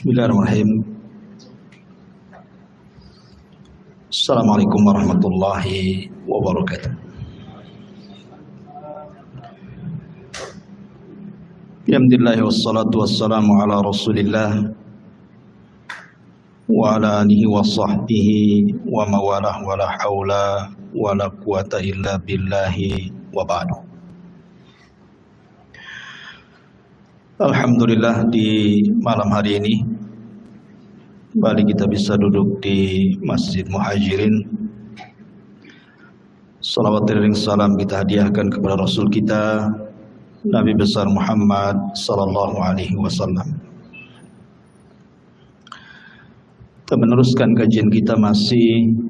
Bismillahirrahmanirrahim. Assalamualaikum warahmatullahi wabarakatuh. Alhamdulillah wassalatu wassalamu ala Rasulillah wa ala alihi wa sahbihi wa mawalah wa la hawla wa la quwata illa billahi wa ba'du. Alhamdulillah, di malam hari ini kembali kita bisa duduk di Masjid Muhajirin. Salawat dan salam kita hadiahkan kepada Rasul kita Nabi besar Muhammad sallallahu alaihi wasallam. Kita meneruskan kajian kita masih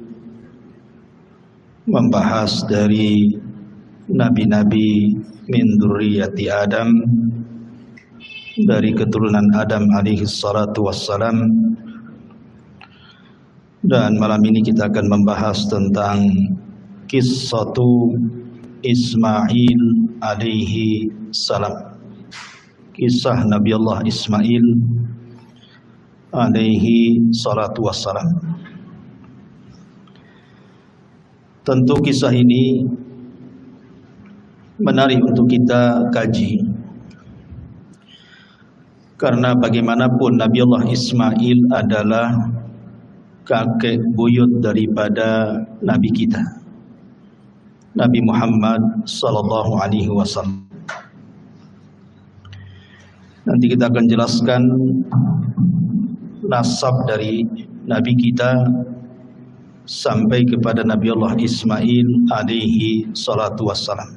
membahas dari nabi-nabi min dzurriyyati Adam, dari keturunan Adam alaihi salatu wassalam. Dan malam ini kita akan membahas tentang kisatu Ismail alaihi salam, kisah Nabi Allah Ismail alaihi salatu wassalam. Tentu kisah ini menarik untuk kita kaji, karena bagaimanapun Nabi Allah Ismail adalah kakek buyut daripada Nabi kita, Nabi Muhammad sallallahu alaihi wasallam. Nanti kita akan jelaskan nasab dari Nabi kita sampai kepada Nabi Allah Ismail alaihi salatu wassalam.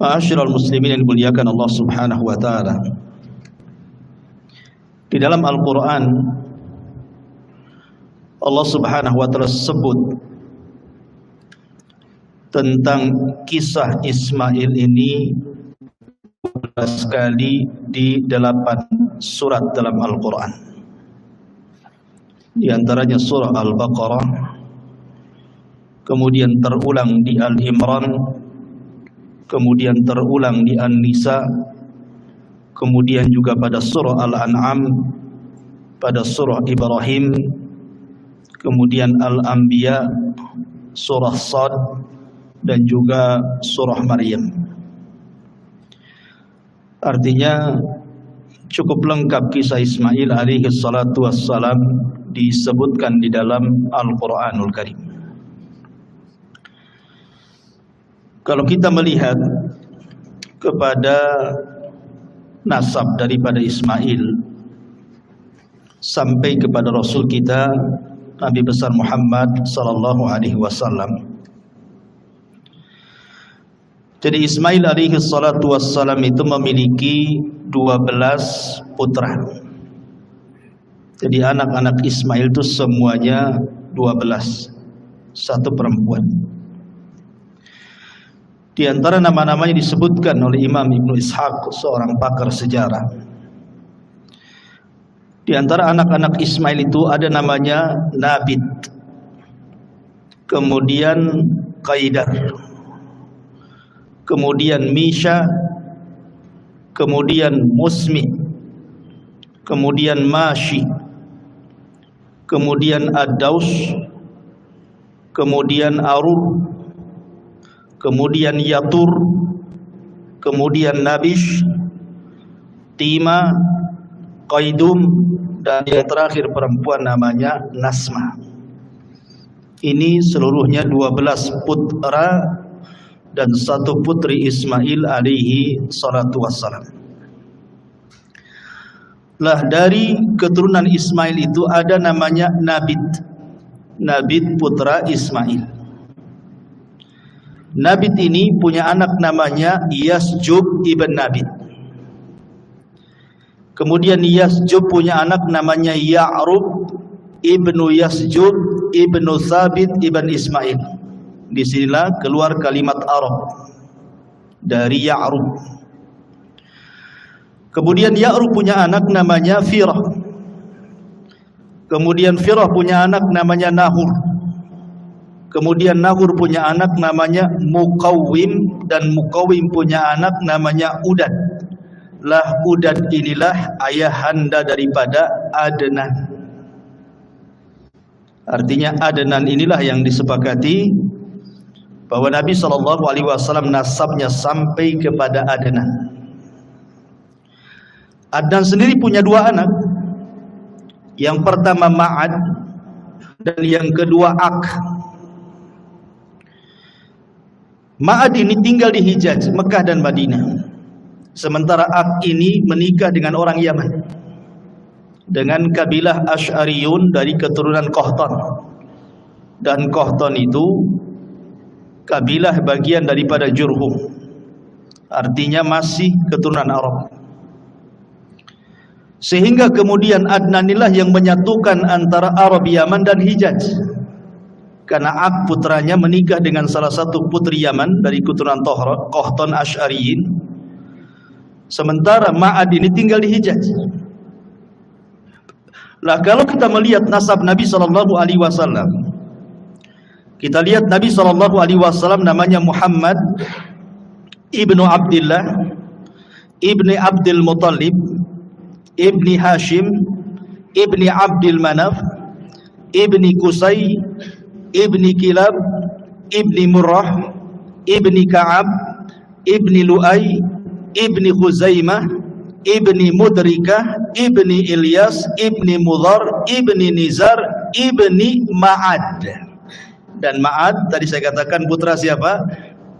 Ma'asyiral muslimin yang dimuliakan Allah Subhanahu wa taala. Di dalam Al-Qur'an Allah Subhanahu wa taala sebut tentang kisah Ismail ini sekali di 8 surat dalam Al-Qur'an. Di antaranya surah Al-Baqarah, kemudian terulang di Al-Imran, kemudian terulang di An-Nisa, kemudian juga pada surah Al-An'am, pada surah Ibrahim, kemudian Al-Anbiya, surah Sad, dan juga surah Maryam. Artinya cukup lengkap kisah Ismail alaihi salatu wassalam disebutkan di dalam Al-Quranul Karim. Kalau kita melihat kepada nasab daripada Ismail sampai kepada Rasul kita Nabi besar Muhammad sallallahu alaihi wasallam. Jadi Ismail alaihi salatu wassalam itu memiliki 12 putra. Jadi anak-anak Ismail itu semuanya 12, satu perempuan. Di antara nama-namanya disebutkan oleh Imam Ibnu Ishaq, seorang pakar sejarah. Di antara anak-anak Ismail itu ada namanya Nabit, kemudian Qaidar, kemudian Misha, kemudian Musmi, kemudian Mashi, kemudian Ad-Daus, kemudian Arur, kemudian Yatur, kemudian Nabish, Tima, Qaidum, dan yang terakhir perempuan namanya Nasma. Ini seluruhnya 12 putra dan satu putri Ismail alaihi salatu wassalam. Lah dari keturunan Ismail itu ada namanya Nabit. Nabit putra Ismail. Nabit ini punya anak namanya Yasjub ibn Nabit. Kemudian Yasjub punya anak namanya Ya'rub ibnu Yasjub ibnu Thabit ibn Ismail. Disinilah keluar kalimat Arab dari Ya'rub. Kemudian Ya'rub punya anak namanya Firah. Kemudian Firah punya anak namanya Nahur. Kemudian Nahur punya anak namanya Muqawwim, dan Muqawwim punya anak namanya Udad. lah Udad inilah ayahanda daripada Adnan. Artinya Adnan inilah yang disepakati bahwa Nabi SAW nasabnya sampai kepada Adnan. Adnan sendiri punya dua anak. Yang pertama Ma'ad dan yang kedua Ak. Ma'ad ini tinggal di Hijaz, Mekah dan Madinah. Sementara Ak ini menikah dengan orang Yaman, dengan kabilah Asy'ariyun dari keturunan Qahtan. Dan Qahtan itu kabilah bagian daripada Jurhum, artinya masih keturunan Arab. Sehingga kemudian Adnan inilah yang menyatukan antara Arab Yaman dan Hijaz. Karena Ak putranya menikah dengan salah satu putri Yaman dari keturunan Qahtan Asy'ariyin. Sementara Ma'ad ini tinggal di Hijaz. Lah kalau kita melihat nasab Nabi SAW, kita lihat Nabi SAW namanya Muhammad ibnu Abdullah ibni Abdul Muttalib ibni Hashim ibni Abdul Manaf ibni Qusay ibni Kilab ibni Murrah ibni Ka'ab ibni Lu'ay ibni Khuzaimah ibni Mudrikah ibni Ilyas ibni Mudhar ibni Nizar ibni Ma'ad. Dan Ma'ad tadi saya katakan putra siapa?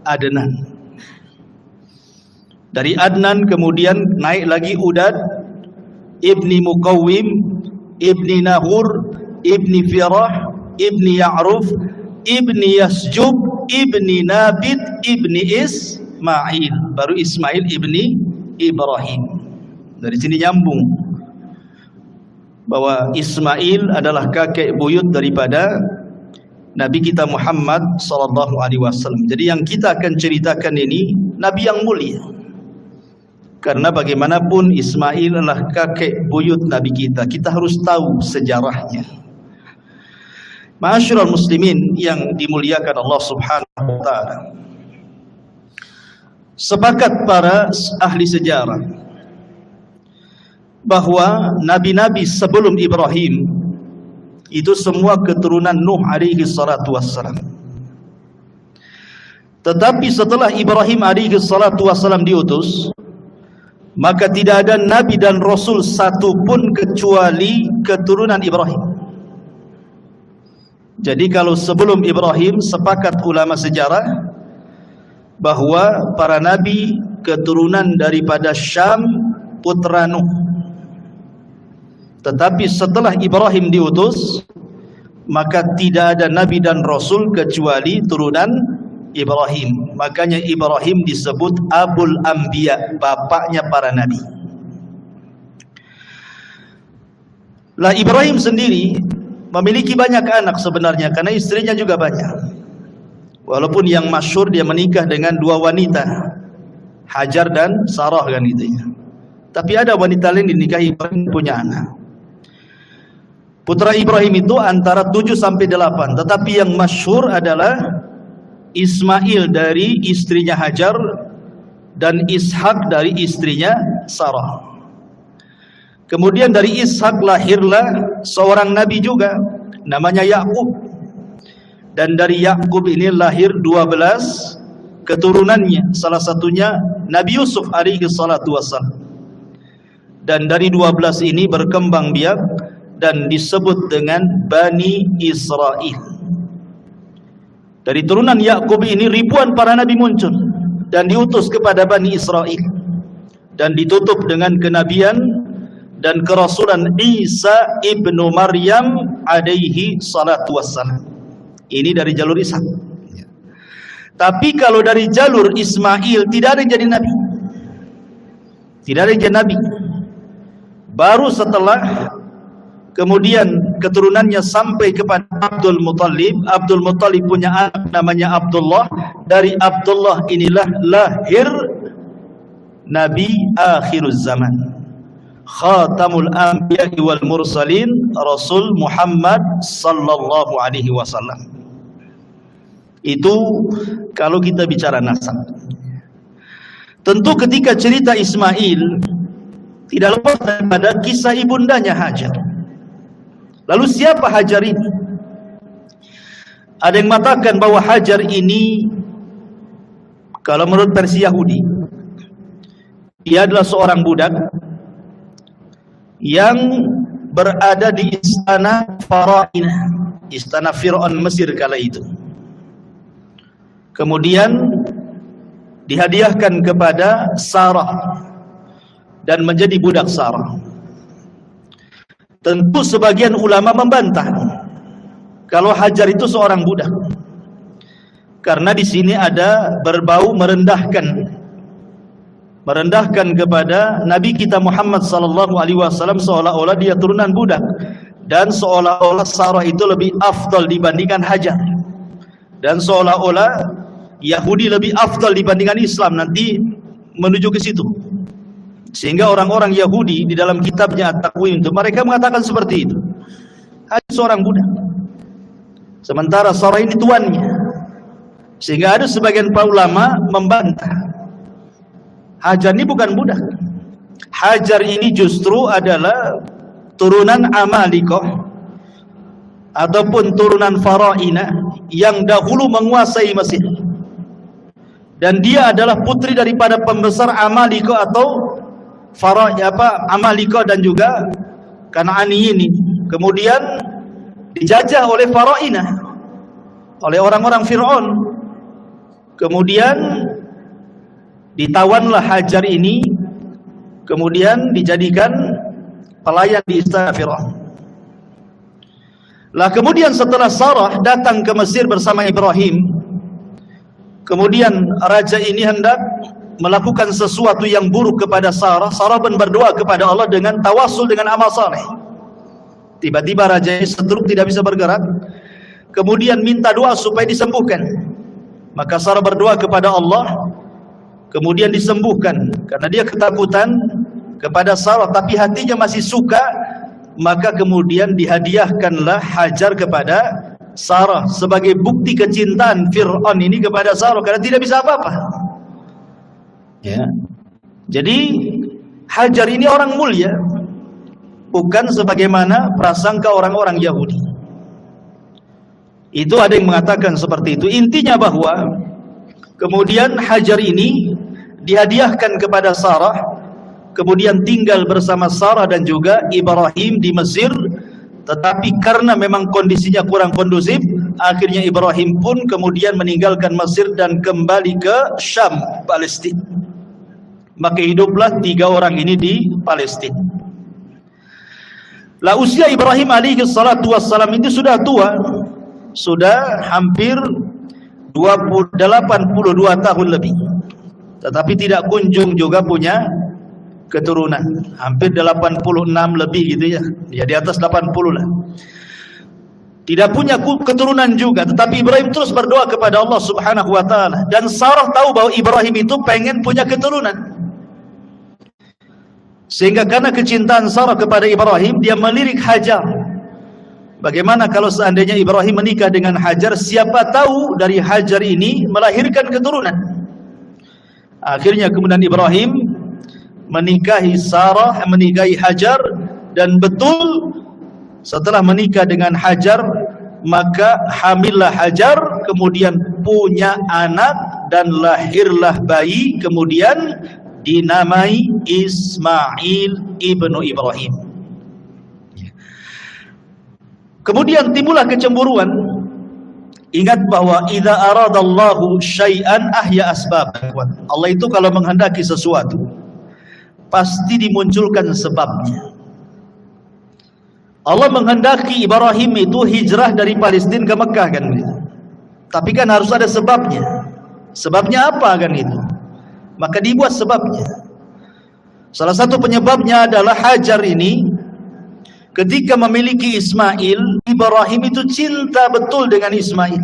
Adnan. Dari Adnan kemudian naik lagi Udad ibni Muqawwim ibni Nahur ibni Firah ibni Ya'ruf ibni Yasjub ibni Nabit ibni Ismail, baru Ismail ibni Ibrahim. Dari sini nyambung bahwa Ismail adalah kakek buyut daripada Nabi kita Muhammad SAW. Jadi yang kita akan ceritakan ini Nabi yang mulia, karena bagaimanapun Ismail adalah kakek buyut Nabi kita. Kita harus tahu sejarahnya. Ma'asyiral muslimin yang dimuliakan Allah Subhanahu wa taala. Sepakat para ahli sejarah bahwa nabi-nabi sebelum Ibrahim itu semua keturunan Nuh alaihi salatu wassalam. Tetapi setelah Ibrahim alaihi salatu wassalam diutus, maka tidak ada nabi dan rasul satu pun kecuali keturunan Ibrahim. Jadi kalau sebelum Ibrahim, sepakat ulama sejarah bahwa para nabi keturunan daripada Syam putra Nuh. Tetapi setelah Ibrahim diutus, maka tidak ada nabi dan rasul kecuali turunan Ibrahim. Makanya Ibrahim disebut Abul Anbiya, bapaknya para nabi. Lah Ibrahim sendiri memiliki banyak anak sebenarnya, karena istrinya juga banyak. Walaupun yang masyhur dia menikah dengan dua wanita, Hajar dan Sarah kan gitu ya. Tapi ada wanita lain dinikahi Ibrahim punya anak. Putra Ibrahim itu antara 7 sampai 8, tetapi yang masyhur adalah Ismail dari istrinya Hajar dan Ishak dari istrinya Sarah. Kemudian dari Ishak lahirlah seorang nabi juga namanya Yakub. Dan dari Yakub ini lahir 12 keturunannya, salah satunya Nabi Yusuf alaihi salatu wassalam. Dan dari 12 ini berkembang biak dan disebut dengan Bani Israel. Dari turunan Yakub ini ribuan para nabi muncul dan diutus kepada Bani Israel, dan ditutup dengan kenabian dan kerasulan Isa ibnu Maryam alaihi salatu wassalam. Ini dari jalur Ishak. Tapi kalau dari jalur Ismail tidak ada yang jadi nabi. Tidak ada yang jadi nabi. Baru setelah kemudian keturunannya sampai kepada Abdul Muttalib. Abdul Muttalib punya anak namanya Abdullah. Dari Abdullah inilah lahir Nabi akhiruz zaman, Khatamul Anbiya wal Mursalin, Rasul Muhammad sallallahu alaihi wasallam. Itu kalau kita bicara nasab. Tentu ketika cerita Ismail tidak lepas daripada kisah ibundanya Hajar. Lalu siapa Hajar ini? Ada yang mengatakan bahwa Hajar ini, kalau menurut versi Yahudi, dia adalah seorang budak yang berada di istana Farainah, istana Fir'aun Mesir kala itu. Kemudian dihadiahkan kepada Sarah dan menjadi budak Sarah. Tentu sebagian ulama membantah kalau Hajar itu seorang budak, karena di sini ada berbau merendahkan kepada Nabi kita Muhammad sallallahu alaihi wasallam, seolah-olah dia turunan budak, dan seolah-olah Sarah itu lebih afdal dibandingkan Hajar, dan seolah-olah Yahudi lebih afdal dibandingkan Islam. Nanti menuju ke situ. Sehingga orang-orang Yahudi di dalam kitabnya At-Takwin itu mereka mengatakan seperti itu. Hajar seorang budak, sementara Sarah ini tuannya. Sehingga ada sebagian para ulama membantah, Hajar ini bukan budak. Hajar ini justru adalah turunan Amalikoh ataupun turunan Farainah yang dahulu menguasai Mesir. Dan dia adalah putri daripada pembesar Amalikoh atau Amalikoh dan juga Kanaani ini. Kemudian dijajah oleh Farainah, oleh orang-orang Fir'aun. Kemudian ditawanlah Hajar ini, kemudian dijadikan pelayan di istana Fir'aun. Lah kemudian setelah Sarah datang ke Mesir bersama Ibrahim, kemudian raja ini hendak melakukan sesuatu yang buruk kepada Sarah. Sarah pun berdoa kepada Allah dengan tawasul dengan amal saleh. Tiba-tiba raja ini setruk, tidak bisa bergerak, kemudian minta doa supaya disembuhkan. Maka Sarah berdoa kepada Allah, kemudian disembuhkan. Karena dia ketakutan kepada Sarah, tapi hatinya masih suka, maka kemudian dihadiahkanlah Hajar kepada Sarah sebagai bukti kecintaan Fir'aun ini kepada Sarah, karena tidak bisa apa-apa. Ya. Jadi Hajar ini orang mulia, bukan sebagaimana prasangka orang-orang Yahudi. Itu ada yang mengatakan seperti itu. Intinya bahwa kemudian Hajar ini dihadiahkan kepada Sarah, kemudian tinggal bersama Sarah dan juga Ibrahim di Mesir. Tetapi karena memang kondisinya kurang kondusif, akhirnya Ibrahim pun kemudian meninggalkan Mesir dan kembali ke Syam, Palestina. Maka hiduplah 3 orang ini di Palestina. Lah usia Ibrahim alaihi salatu wassalam ini sudah tua, sudah hampir 82 tahun lebih, tetapi tidak kunjung juga punya keturunan. Hampir 86 lebih gitu ya, ya di atas 80 lah. Tidak punya keturunan juga, tetapi Ibrahim terus berdoa kepada Allah subhanahu wa ta'ala. Dan Sarah tahu bahwa Ibrahim itu pengen punya keturunan, sehingga karena kecintaan Sarah kepada Ibrahim, dia melirik Hajar. Bagaimana kalau seandainya Ibrahim menikah dengan Hajar, siapa tahu dari Hajar ini melahirkan keturunan. Akhirnya kemudian Ibrahim menikahi Sarah, menikahi Hajar, dan betul setelah menikah dengan Hajar, maka hamillah Hajar, kemudian punya anak dan lahirlah bayi, kemudian dinamai Ismail ibnu Ibrahim. Kemudian timbullah kecemburuan. Ingat bahwa idza aradallahu syai'an ahya asbab. Allah itu kalau menghendaki sesuatu pasti dimunculkan sebabnya. Allah menghendaki Ibrahim itu hijrah dari Palestina ke Mekah kan gitu. Tapi kan harus ada sebabnya. Sebabnya apa kan itu? Maka dibuat sebabnya. Salah satu penyebabnya adalah Hajar ini ketika memiliki Ismail, Ibrahim itu cinta betul dengan Ismail.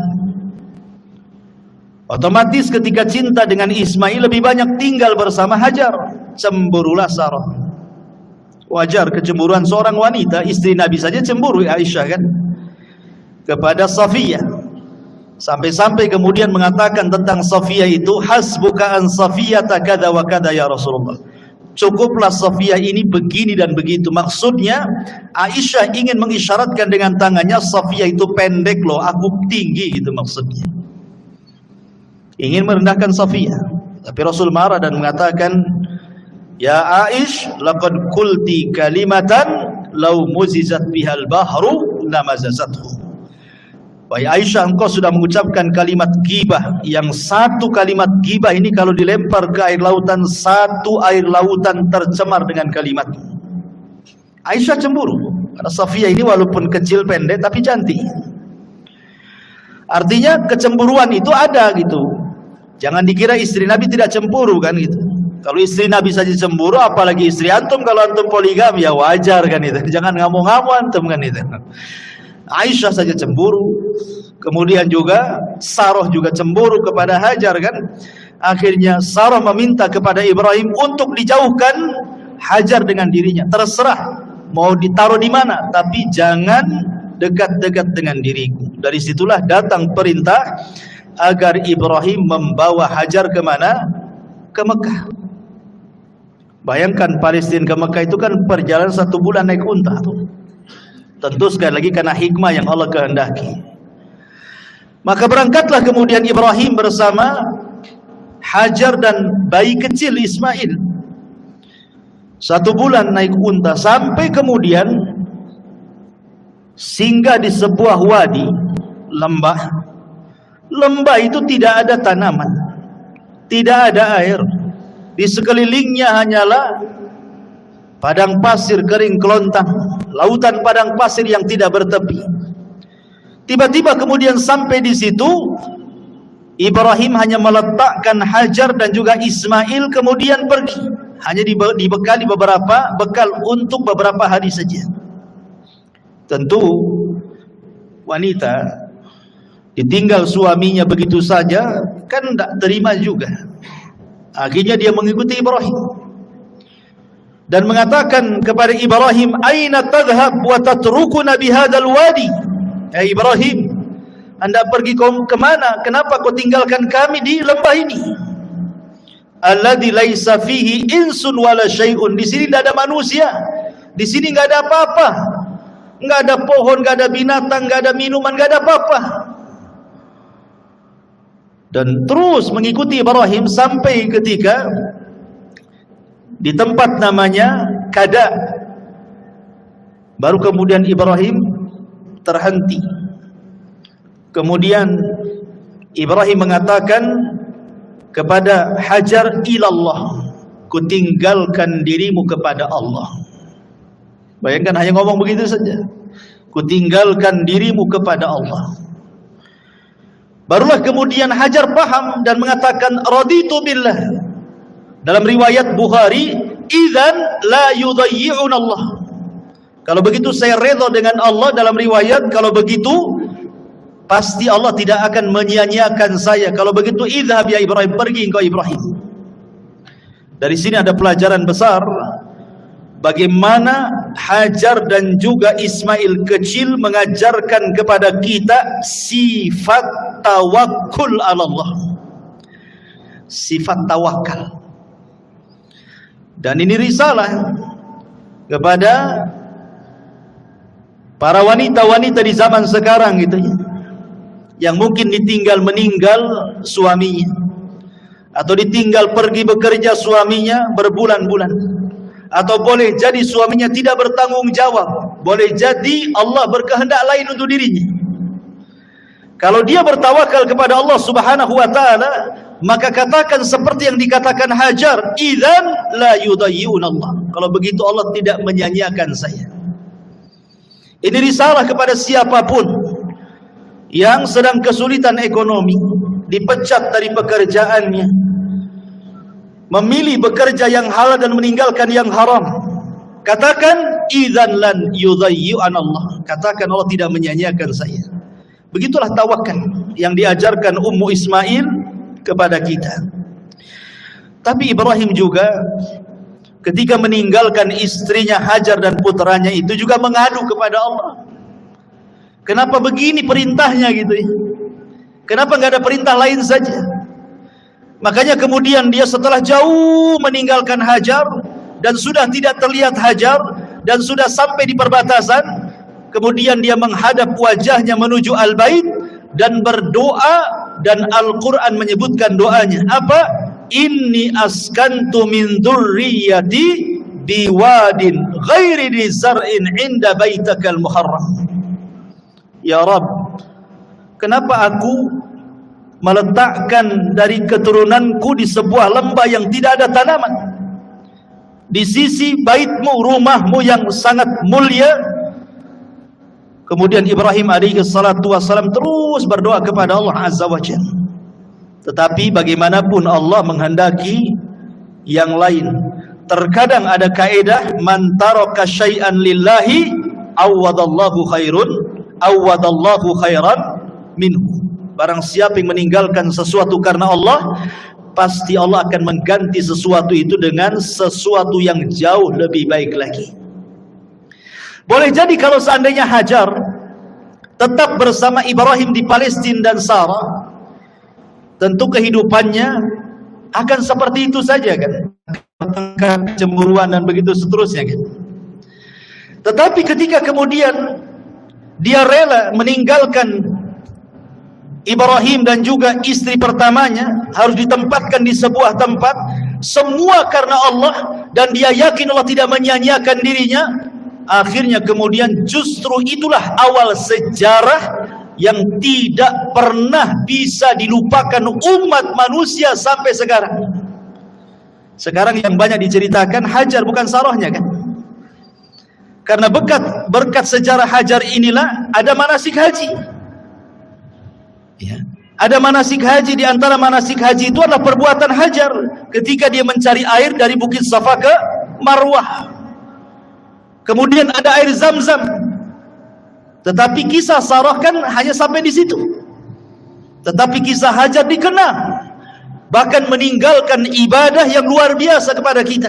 Otomatis ketika cinta dengan Ismail lebih banyak tinggal bersama Hajar. Cemburulah Sarah. Wajar kecemburuan seorang wanita, istri Nabi saja cemburu, Aisyah kan, kepada Safiyah. Sampai-sampai kemudian mengatakan tentang Safiyah itu, hasbuka an Safiyata kada wa kada ya Rasulullah. Cukuplah Safiyah ini begini dan begitu. Maksudnya Aisyah ingin mengisyaratkan dengan tangannya, Safiyah itu pendek loh, aku tinggi, gitu maksudnya. Ingin merendahkan Safiyah. Tapi Rasul marah dan mengatakan, ya Aish, laqad qulti kalimatan law muzizat bihal bahru lamazazathu. Wahai Aisyah, engkau sudah mengucapkan kalimat ghibah, yang satu kalimat ghibah ini kalau dilempar ke air lautan, satu air lautan tercemar dengan kalimat. Aisyah cemburu karena Safiyah ini walaupun kecil pendek tapi cantik. Artinya kecemburuan itu ada gitu. Jangan dikira istri Nabi tidak cemburu kan gitu. Kalau istri Nabi saja cemburu, apalagi istri antum. Kalau antum poligam ya wajar kan itu. Jangan ngamuk-ngamuk antum kan itu. Aisyah saja cemburu, kemudian juga Sarah juga cemburu kepada Hajar kan. Akhirnya Sarah meminta kepada Ibrahim untuk dijauhkan Hajar dengan dirinya. Terserah mau ditaruh di mana, tapi jangan dekat-dekat dengan diriku. Dari situlah datang perintah agar Ibrahim membawa Hajar kemana? Ke Mekah. Bayangkan Palestina ke Mekah itu kan perjalanan 1 bulan naik unta tuh. Tentu sekali lagi karena hikmah yang Allah kehendaki. Maka berangkatlah kemudian Ibrahim bersama Hajar dan bayi kecil Ismail. 1 bulan naik unta sampai kemudian singgah di sebuah wadi, lembah. Lembah itu tidak ada tanaman, tidak ada air. Di sekelilingnya hanyalah padang pasir kering kelontang, lautan padang pasir yang tidak bertepi. Tiba-tiba kemudian sampai di situ, Ibrahim hanya meletakkan Hajar dan juga Ismail kemudian pergi. Hanya dibekali beberapa bekal untuk beberapa hari saja. Tentu wanita ditinggal suaminya begitu saja kan tidak terima juga. Akhirnya dia mengikuti Ibrahim dan mengatakan kepada Ibrahim, aina tadhhab wa tatrukuna bihadzal wadi? Ya Ibrahim, Anda pergi kemana? Kenapa kau tinggalkan kami di lembah ini? Alladzi laisa fihi insun wala syai'un. Di sini tidak ada manusia. Di sini enggak ada apa-apa. Enggak ada pohon, enggak ada binatang, enggak ada minuman, enggak ada apa-apa. Dan terus mengikuti Ibrahim sampai ketika di tempat namanya Kada. Baru kemudian Ibrahim terhenti. Kemudian Ibrahim mengatakan kepada Hajar, ilallah, kutinggalkan dirimu kepada Allah. Bayangkan hanya ngomong begitu saja, kutinggalkan dirimu kepada Allah. Barulah kemudian Hajar paham dan mengatakan, raditu billah. Dalam riwayat Bukhari, idzan la yudayyi'un Allah. Kalau begitu saya redha dengan Allah. Dalam riwayat, kalau begitu pasti Allah tidak akan menyia-nyiakan saya. Kalau begitu idhab ya Ibrahim, pergi engkau Ibrahim. Dari sini ada pelajaran besar bagaimana Hajar dan juga Ismail kecil mengajarkan kepada kita sifat tawakkul ala Allah. Sifat tawakal. Dan ini risalah kepada para wanita-wanita di zaman sekarang gitu ya, yang mungkin ditinggal meninggal suaminya, atau ditinggal pergi bekerja suaminya berbulan-bulan, atau boleh jadi suaminya tidak bertanggung jawab, boleh jadi Allah berkehendak lain untuk dirinya. Kalau dia bertawakal kepada Allah Subhanahu wa taala, maka katakan seperti yang dikatakan Hajar, idzan la yudayyi'un Allah. Kalau begitu Allah tidak menyia-nyiakan saya. Ini risalah kepada siapapun yang sedang kesulitan ekonomi, dipecat dari pekerjaannya, memilih bekerja yang halal dan meninggalkan yang haram. Katakan idzan lan yudayyi'un Allah. Katakan Allah tidak menyia-nyiakan saya. Begitulah tawakal yang diajarkan Ummu Ismail kepada kita. Tapi Ibrahim juga ketika meninggalkan istrinya Hajar dan putranya itu juga mengadu kepada Allah. Kenapa begini perintahnya gitu ya? Kenapa nggak ada perintah lain saja? Makanya kemudian dia setelah jauh meninggalkan Hajar dan sudah tidak terlihat Hajar dan sudah sampai di perbatasan, kemudian dia menghadap wajahnya menuju Al-Bait dan berdoa, dan Al-Quran menyebutkan doanya apa? Inni askantu min dzurriyyati biwadin ghairi dzi zar'in 'inda baitakal muharram. Ya Rabb, kenapa aku meletakkan dari keturunanku di sebuah lembah yang tidak ada tanaman di sisi baitmu, rumahmu yang sangat mulia? Kemudian Ibrahim alaihi salatu wassalam terus berdoa kepada Allah Azza wa Jalla. Tetapi bagaimanapun Allah menghendaki yang lain. Terkadang ada kaedah, man taraka syai'an lillahi awwadallahu khairan minhu. Barang siapa yang meninggalkan sesuatu karena Allah, pasti Allah akan mengganti sesuatu itu dengan sesuatu yang jauh lebih baik lagi. Boleh jadi kalau seandainya Hajar tetap bersama Ibrahim di Palestina dan Sarah, tentu kehidupannya akan seperti itu saja kan, kecemburuan dan begitu seterusnya kan. Tetapi ketika kemudian dia rela meninggalkan Ibrahim dan juga istri pertamanya, harus ditempatkan di sebuah tempat, semua karena Allah, dan dia yakin Allah tidak menyia-nyiakan dirinya. Akhirnya kemudian justru itulah awal sejarah yang tidak pernah bisa dilupakan umat manusia sampai sekarang. Sekarang yang banyak diceritakan Hajar bukan Sarahnya kan? Karena berkat sejarah Hajar inilah ada manasik haji. Ya. Ada manasik haji, di antara manasik haji itu adalah perbuatan Hajar ketika dia mencari air dari Bukit Safa ke Marwah. Kemudian ada air Zam-Zam. Tetapi kisah Sarah kan hanya sampai di situ. Tetapi kisah Hajar dikenal, bahkan meninggalkan ibadah yang luar biasa kepada kita,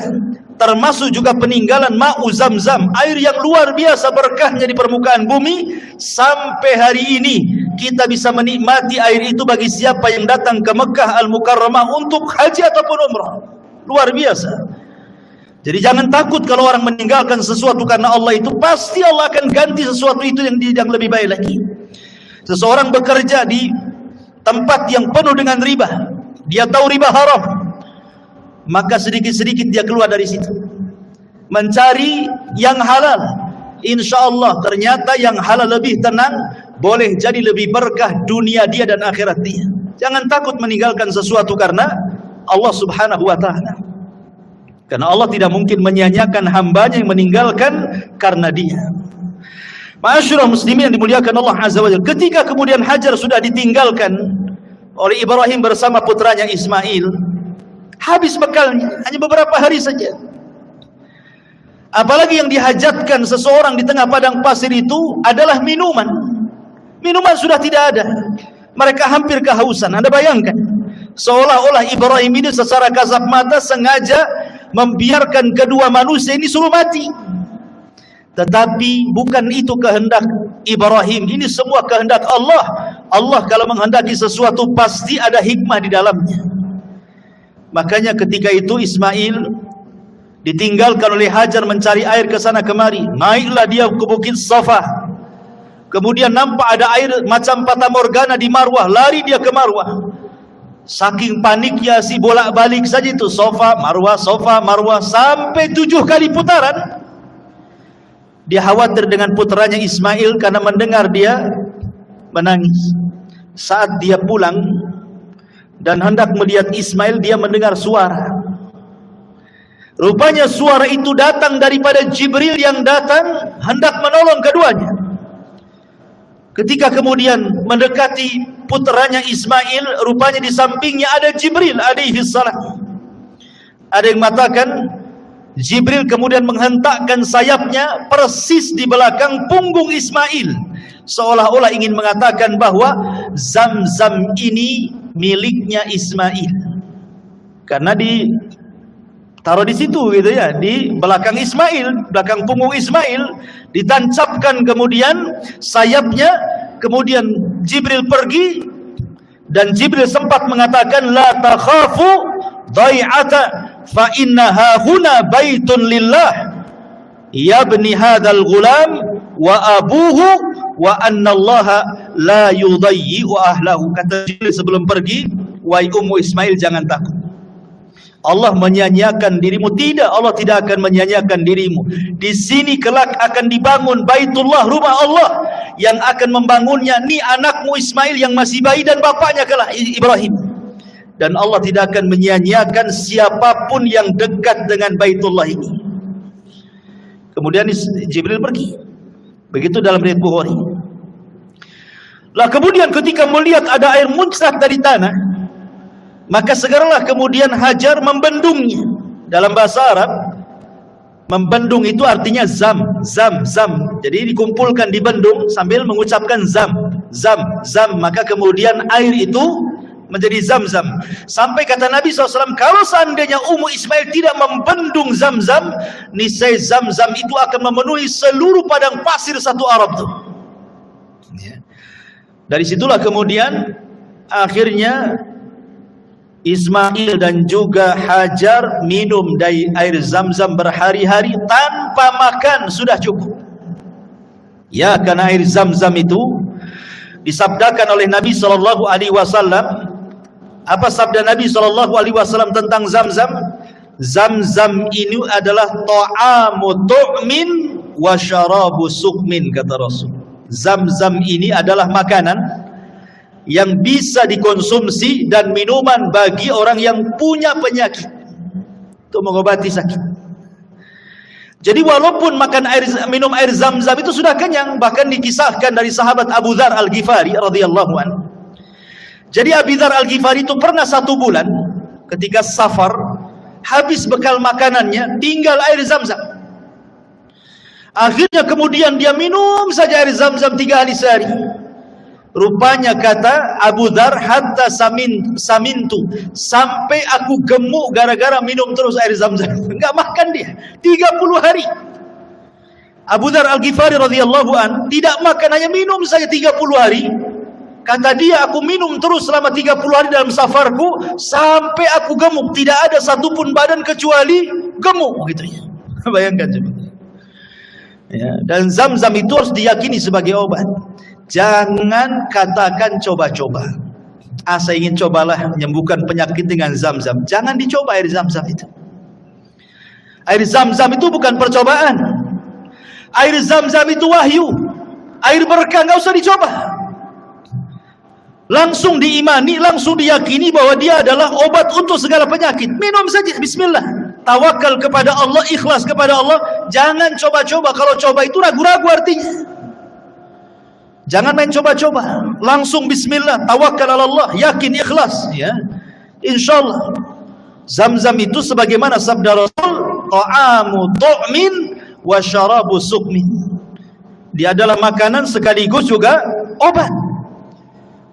termasuk juga peninggalan Ma'u Zam-Zam, air yang luar biasa berkahnya di permukaan bumi. Sampai hari ini kita bisa menikmati air itu bagi siapa yang datang ke Mekah Al-Mukarramah untuk haji ataupun umrah. Luar biasa. Jadi jangan takut kalau orang meninggalkan sesuatu karena Allah, itu pasti Allah akan ganti sesuatu itu yang lebih baik lagi. Seseorang bekerja di tempat yang penuh dengan riba, dia tahu riba haram, maka sedikit-sedikit dia keluar dari situ, mencari yang halal. Insya Allah ternyata yang halal lebih tenang, boleh jadi lebih berkah dunia dia dan akhirat dia. Jangan takut meninggalkan sesuatu karena Allah Subhanahu wa ta'ala, karena Allah tidak mungkin menyia-nyiakan hambanya yang meninggalkan karena dia. Ma'asyiral muslimin yang dimuliakan Allah Azza wa Jalla, ketika kemudian Hajar sudah ditinggalkan oleh Ibrahim bersama putranya Ismail, habis bekalnya, hanya beberapa hari saja. Apalagi yang dihajatkan seseorang di tengah padang pasir itu adalah minuman. Minuman sudah tidak ada, mereka hampir kehausan. Anda bayangkan, seolah-olah Ibrahim ini secara kasat mata sengaja membiarkan kedua manusia ini suruh mati. Tetapi bukan itu kehendak Ibrahim, ini semua kehendak Allah. Allah kalau menghendaki sesuatu pasti ada hikmah di dalamnya. Makanya ketika itu Ismail ditinggalkan oleh Hajar mencari air ke sana kemari. Naiklah dia ke Bukit Safa. Kemudian nampak ada air macam fata morgana di Marwah, lari dia ke Marwah. Saking paniknya si bolak-balik saja itu, Safa Marwah sampai 7 kali putaran. Dia khawatir dengan putranya Ismail karena mendengar dia menangis. Saat dia pulang dan hendak melihat Ismail, dia mendengar suara. Rupanya suara itu datang daripada Jibril yang datang hendak menolong keduanya. Ketika kemudian mendekati putranya Ismail, rupanya di sampingnya ada Jibril alaihi salam. Ada yang mengatakan Jibril kemudian menghentakkan sayapnya persis di belakang punggung Ismail, seolah-olah ingin mengatakan bahwa Zam-Zam ini miliknya Ismail, karena ditaruh di situ gitu ya, di belakang Ismail, belakang punggung Ismail, ditancapkan kemudian sayapnya. Kemudian Jibril pergi, Dan Jibril sempat mengatakan, la takhafu dhai'ata fa innaha huna baitun lillah yabni hadzal ghulam wa abuhu wa annallaha la yudayyi'u ahlahu. Kata Jibril sebelum pergi, wahai Ummu Ismail, jangan takut, Allah menyanyiakan dirimu. Tidak, Allah tidak akan menyanyiakan dirimu. Di sini kelak akan dibangun Baitullah, rumah Allah. Yang akan membangunnya ni anakmu Ismail yang masih bayi, dan bapaknya kelak Ibrahim. Dan Allah tidak akan menyanyiakan siapapun yang dekat dengan Baitullah ini. Kemudian Jibril pergi. Begitu dalam riwayat Bukhari. Lah kemudian ketika melihat ada air muncrat dari tanah, maka segeralah kemudian Hajar membendungnya. Dalam bahasa Arab, membendung itu artinya zam. Jadi dikumpulkan di bendung sambil mengucapkan zam. Maka kemudian air itu menjadi zam-zam. Sampai kata Nabi SAW, kalau seandainya Ummu Ismail tidak membendung zam-zam, niscaya zam-zam itu akan memenuhi seluruh padang pasir satu Arab itu. Dari situlah kemudian akhirnya Ismail dan juga Hajar minum dari air zam-zam berhari-hari tanpa makan, sudah cukup. Ya, karena air zam-zam itu disabdakan oleh Nabi SAW. Apa sabda Nabi SAW tentang zam-zam? Zam-zam ini adalah ta'amu tu'min wa syarabu sukmin, kata Rasul. Zam-zam ini adalah makanan yang bisa dikonsumsi dan minuman bagi orang yang punya penyakit, untuk mengobati sakit. Jadi walaupun minum air zam-zam itu sudah kenyang, bahkan dikisahkan dari sahabat Abu Dzar Al-Ghifari radhiyallahu anhu. Jadi Abu Dzar Al-Ghifari itu pernah 1 bulan ketika safar, habis bekal makanannya, tinggal air zam-zam. Akhirnya kemudian dia minum saja air zam-zam 3 hari sehari. Rupanya kata Abu Dzar, hatta samintu, sampai aku gemuk gara-gara minum terus air zam-zam. Enggak makan dia 30 hari. Abu Dzar Al-Ghifari radhiyallahu an tidak makan, hanya minum saja 30 hari. Kata dia, aku minum terus selama 30 hari dalam safarku sampai aku gemuk, tidak ada satupun badan kecuali gemuk, gitu ya. Bayangkan coba. Ya, dan zam-zam itu harus diyakini sebagai obat. Jangan katakan coba-coba. Saya ingin cobalah menyembuhkan penyakit dengan zam-zam. Jangan dicoba air zam-zam itu. Air zam-zam itu bukan percobaan. Air zam-zam itu wahyu. Air berkah, nggak usah dicoba. Langsung diimani, langsung diyakini bahwa dia adalah obat untuk segala penyakit. Minum saja, bismillah. Tawakal kepada Allah, ikhlas kepada Allah. Jangan coba-coba. Kalau coba itu ragu-ragu artinya. Jangan main coba-coba. Langsung bismillah, tawakal ala Allah, yakin, ikhlas, ya. Insyaallah. Zam-zam itu sebagaimana sabda Rasul, ta'amu tu'min wa syarabu sukmin. Dia adalah makanan sekaligus juga obat.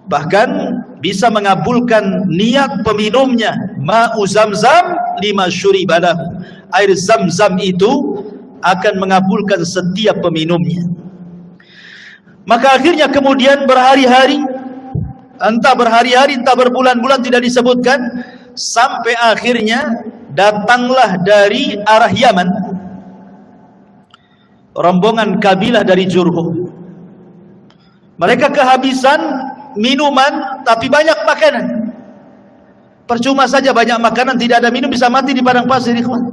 Bahkan bisa mengabulkan niat peminumnya. Ma'u zam-zam lima syuribalahu. Air zam-zam itu akan mengabulkan setiap peminumnya. Maka akhirnya kemudian berhari-hari, entah berhari-hari, entah berbulan-bulan, tidak disebutkan, sampai akhirnya datanglah dari arah Yaman rombongan kabilah dari Jurhum. Mereka kehabisan minuman tapi banyak makanan. Percuma saja banyak makanan, tidak ada minum, bisa mati di padang pasir, ikhwan.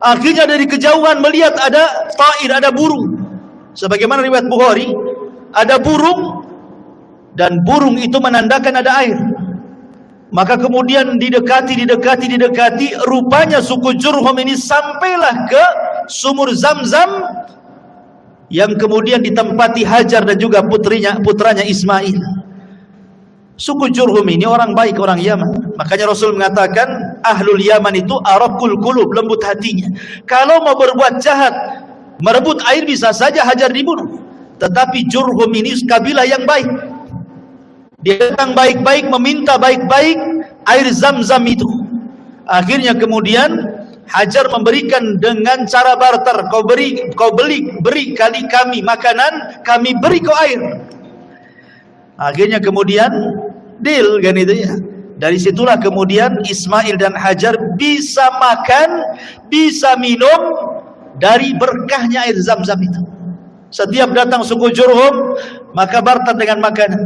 Akhirnya dari kejauhan melihat ada ta'ir, ada burung. Sebagaimana riwayat Bukhari, ada burung, dan burung itu menandakan ada air. Maka kemudian didekati, rupanya suku Jurhum ini sampailah ke sumur Zam-Zam yang kemudian ditempati Hajar dan juga putranya Ismail. Suku Jurhum ini orang baik, orang Yaman. Makanya Rasul mengatakan ahlul Yaman itu araqul qulub, lembut hatinya. Kalau mau berbuat jahat, merebut air, bisa saja Hajar dibunuh. Tetapi Jurhum ini kabilah yang baik. Dia datang baik-baik, meminta baik-baik air Zam-Zam itu. Akhirnya kemudian Hajar memberikan dengan cara barter. Kau beri kali kami makanan, kami beri kau air. Akhirnya kemudian deal kan itu ya. Dari situlah kemudian Ismail dan Hajar bisa makan, bisa minum dari berkahnya air Zam-Zam itu. Setiap datang suku Jurhum, maka barter dengan makanan.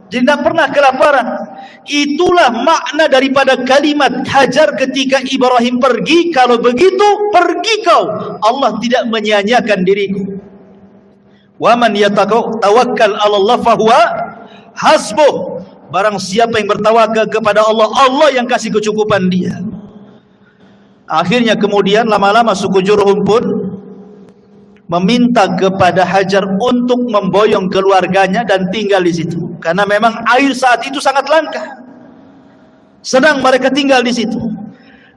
Jadi tidak pernah kelaparan. Itulah makna daripada kalimat Hajar ketika Ibrahim pergi. Kalau begitu, pergi kau. Allah tidak menyia-nyiakan diriku. Wa man yatawakkal 'ala Allah fahuwa hasbuh. Barang siapa yang bertawakal kepada Allah, Allah yang kasih kecukupan dia. Akhirnya kemudian lama-lama suku Jurhum pun meminta kepada Hajar untuk memboyong keluarganya dan tinggal di situ. Karena memang air saat itu sangat langka. Senang mereka tinggal di situ.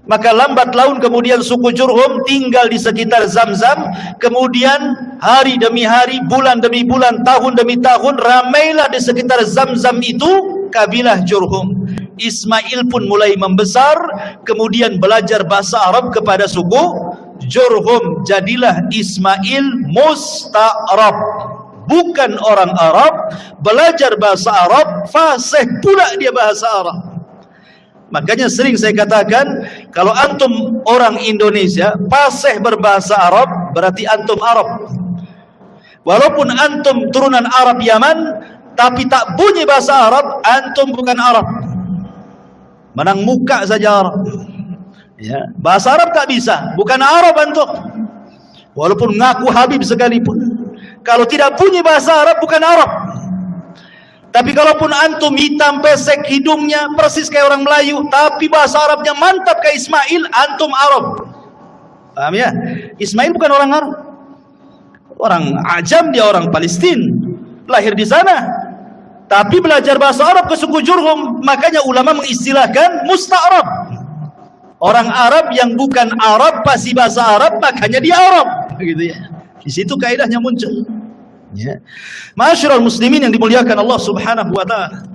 Maka lambat laun kemudian suku Jurhum tinggal di sekitar Zam-Zam. Kemudian hari demi hari, bulan demi bulan, tahun demi tahun, ramailah di sekitar Zam-Zam itu kabilah Jurhum. Ismail pun mulai membesar, kemudian belajar bahasa Arab kepada suku Jurhum. Jadilah Ismail musta'rab, bukan orang Arab, belajar bahasa Arab, fasih pula dia bahasa Arab. Makanya sering saya katakan, kalau antum orang Indonesia fasih berbahasa Arab, berarti antum Arab. Walaupun antum turunan Arab Yaman, tapi tak bunyi bahasa Arab, antum bukan Arab. Menang muka saja Arab. Ya, bahasa Arab tak bisa, bukan Arab antum. Walaupun ngaku Habib sekalipun, kalau tidak bunyi bahasa Arab, bukan Arab. Tapi kalaupun antum hitam pesek hidungnya persis kayak orang Melayu, tapi bahasa Arabnya mantap kayak Ismail, antum Arab. Paham ya? Ismail bukan orang Arab, orang Ajam, dia orang Palestina, lahir di sana. Tapi belajar bahasa Arab ke suku Jurhum, makanya ulama mengistilahkan musta'rab. Orang Arab yang bukan Arab pasti bahasa Arab, makanya dia Arab. Begitu ya. Di situ kaidahnya muncul. Ya. Ma'asyiral muslimin yang dimuliakan Allah Subhanahu wa taala.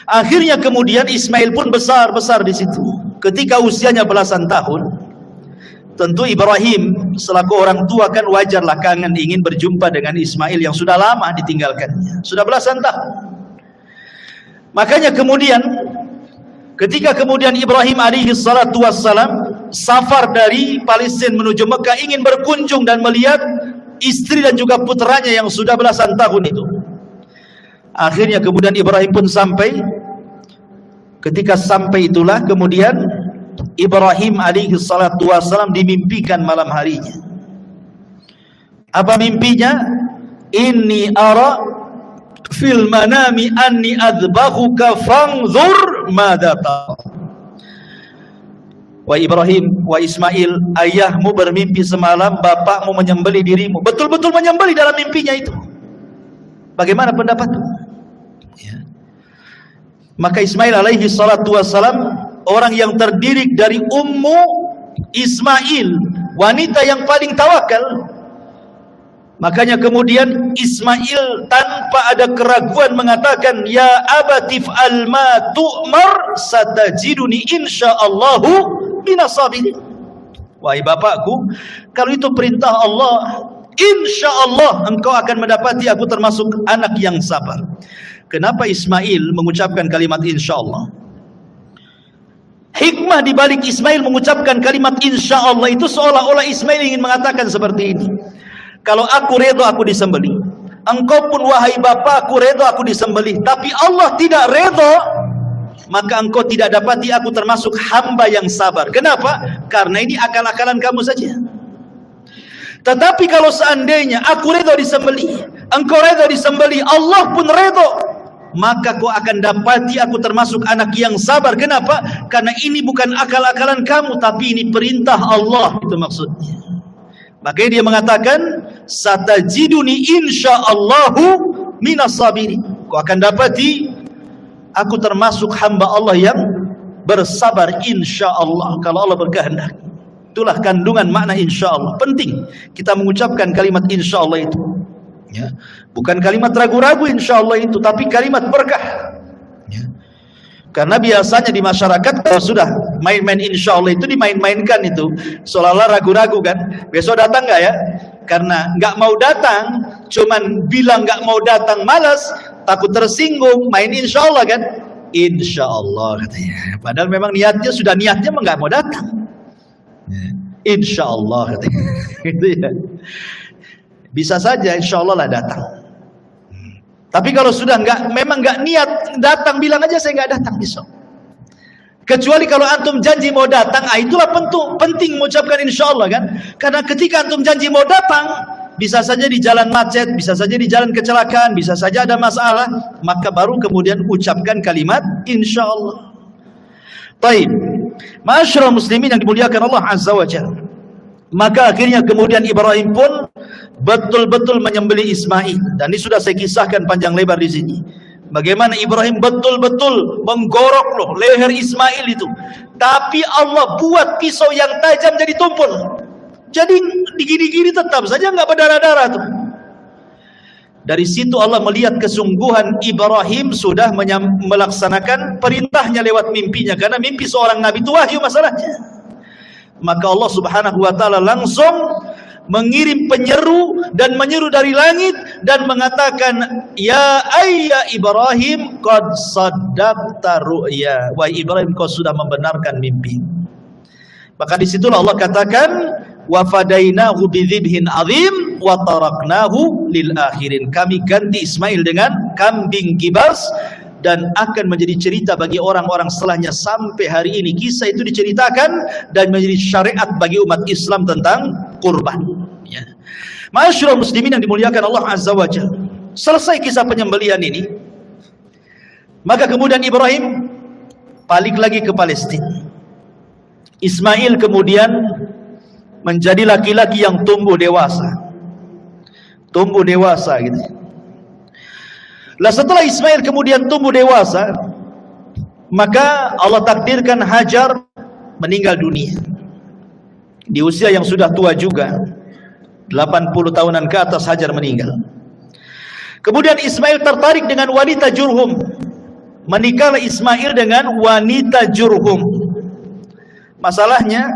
Akhirnya kemudian Ismail pun besar-besar di situ. Ketika usianya belasan tahun, tentu Ibrahim selaku orang tua kan wajarlah kangen ingin berjumpa dengan Ismail yang sudah lama ditinggalkannya, sudah belasan tahun. Makanya kemudian ketika kemudian Ibrahim alaihi salatu wassalam safar dari Palestina menuju Mekah, ingin berkunjung dan melihat istri dan juga putranya yang sudah belasan tahun itu. Akhirnya kemudian Ibrahim pun sampai. Ketika sampai itulah kemudian Ibrahim alaihi salatu wassalam dimimpikan malam harinya. Apa mimpinya? Inni ara fil manami anni adzbahuka fanzur madza tara. Wahai Ibrahim, wahai Ismail, ayahmu bermimpi semalam bapakmu menyembelih dirimu. Betul-betul menyembelih dalam mimpinya itu. Bagaimana pendapatmu? Ya. Maka Ismail alaihi salatu wassalam, orang yang terdiri dari ummu Ismail, wanita yang paling tawakal. Makanya kemudian Ismail tanpa ada keraguan mengatakan, ya abatif alma tu'mar satajiduni insyaallahu minasabirin. Wahai bapakku, kalau itu perintah Allah, insyaallah engkau akan mendapati aku termasuk anak yang sabar. Kenapa Ismail mengucapkan kalimat insyaallah? Hikmah di balik Ismail mengucapkan kalimat insyaallah itu seolah-olah Ismail ingin mengatakan seperti ini. Kalau aku redha aku disembelih, engkau pun wahai bapakku redha aku disembelih, tapi Allah tidak redha, maka engkau tidak dapati aku termasuk hamba yang sabar. Kenapa? Karena ini akal-akalan kamu saja. Tetapi kalau seandainya aku redha disembelih, engkau redha disembelih, Allah pun redha, maka kau akan dapati aku termasuk anak yang sabar. Kenapa? Karena ini bukan akal-akalan kamu, tapi ini perintah Allah. Itu maksudnya. Makanya dia mengatakan, satajiduni insyaallahu minas sabirin. Kau akan dapati aku termasuk hamba Allah yang bersabar insyaallah, kalau Allah berkehendak. Itulah kandungan makna insyaallah. Penting kita mengucapkan kalimat insyaallah itu. Ya. Bukan kalimat ragu-ragu insyaallah itu, tapi kalimat berkah. Ya. Karena biasanya di masyarakat kalau sudah main-main insyaallah itu dimain-mainkan itu, seolah-olah ragu-ragu kan. Besok datang nggak ya? Karena nggak mau datang, cuman bilang nggak mau datang malas, takut tersinggung, main insya Allah kan? Insya Allah katanya. Padahal memang niatnya nggak mau datang. Insya Allah katanya. Gitu ya. Bisa saja insya Allah lah datang. Tapi kalau sudah memang nggak niat datang, bilang aja saya nggak datang besok. Kecuali kalau antum janji mau datang, itulah penting mengucapkan insya Allah kan. Karena ketika antum janji mau datang, bisa saja di jalan macet, bisa saja di jalan kecelakaan, bisa saja ada masalah, maka baru kemudian ucapkan kalimat insya Allah. Taib, ma'asyiral muslimin yang dimuliakan Allah Azza wa Jalla. Maka akhirnya kemudian Ibrahim pun betul-betul menyembelih Ismail, dan ini sudah saya kisahkan panjang lebar di sini. Bagaimana Ibrahim betul-betul menggorok loh leher Ismail itu, tapi Allah buat pisau yang tajam jadi tumpul. Jadi digini-gini tetap saja nggak berdarah-darah tuh. Dari situ Allah melihat kesungguhan Ibrahim sudah melaksanakan perintahnya lewat mimpinya, karena mimpi seorang nabi itu wahyu masalahnya. Maka Allah Subhanahu wa taala langsung mengirim penyeru dan menyeru dari langit dan mengatakan, ya ayya Ibrahim qad saddaqta ru'ya, wahai Ibrahim kau sudah membenarkan mimpi. Maka disitulah Allah katakan, wa fadainahu bidzibhin azim wa taraknahu lil akhirin, kami ganti Ismail dengan kambing kibas, dan akan menjadi cerita bagi orang-orang setelahnya sampai hari ini. Kisah itu diceritakan dan menjadi syariat bagi umat Islam tentang kurban. Ya. Ma'asyiral muslimin yang dimuliakan Allah Azza wa Jalla. Selesai kisah penyembelihan ini, maka kemudian Ibrahim balik lagi ke Palestina. Ismail kemudian menjadi laki-laki yang tumbuh dewasa gitu. Lah setelah Ismail kemudian tumbuh dewasa, maka Allah takdirkan Hajar meninggal dunia di usia yang sudah tua juga, 80 tahunan ke atas Hajar meninggal. Kemudian Ismail tertarik dengan wanita Jurhum, menikahlah Ismail dengan wanita Jurhum. Masalahnya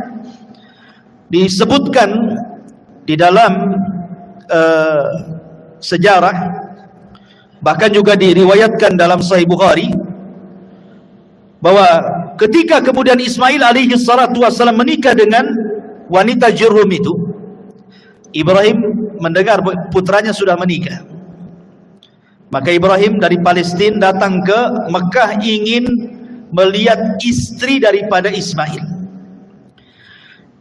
disebutkan di dalam sejarah, bahkan juga diriwayatkan dalam Sahih Bukhari, bahwa ketika kemudian Ismail alaihi salatu wassalam menikah dengan wanita Jurhum itu, Ibrahim mendengar putranya sudah menikah. Maka Ibrahim dari Palestina datang ke Mekah ingin melihat istri daripada Ismail.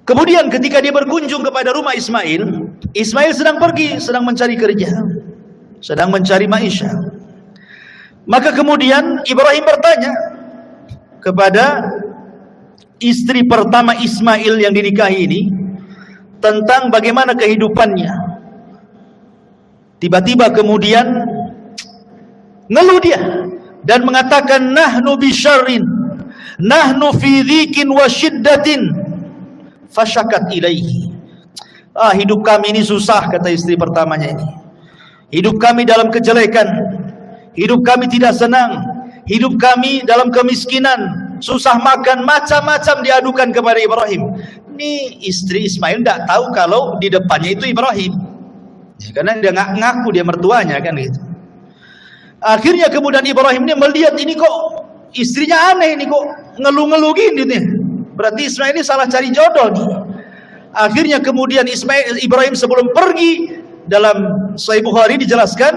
Kemudian ketika dia berkunjung kepada rumah Ismail, Ismail sedang pergi, sedang mencari kerja, sedang mencari maisha. Maka kemudian Ibrahim bertanya kepada istri pertama Ismail yang dinikahi ini tentang bagaimana kehidupannya. Tiba-tiba kemudian ngeluh dia dan mengatakan, nahnu bisyarrin, nahnu fi dhikin wa syiddatin, fasyakat ilaihi. Hidup kami ini susah, kata istri pertamanya ini. Hidup kami dalam kejelekan, hidup kami tidak senang, hidup kami dalam kemiskinan, susah makan, macam-macam diadukan kepada Ibrahim. Ini istri Ismail tidak tahu kalau di depannya itu Ibrahim, ya, karena dia ngaku dia mertuanya kan gitu. Akhirnya kemudian Ibrahim ini melihat ini kok istrinya aneh, ini kok ngeluh-ngeluh gini nih, berarti Ismail ini salah cari jodoh nih. Akhirnya kemudian Ibrahim sebelum pergi, dalam Sahih Bukhari dijelaskan,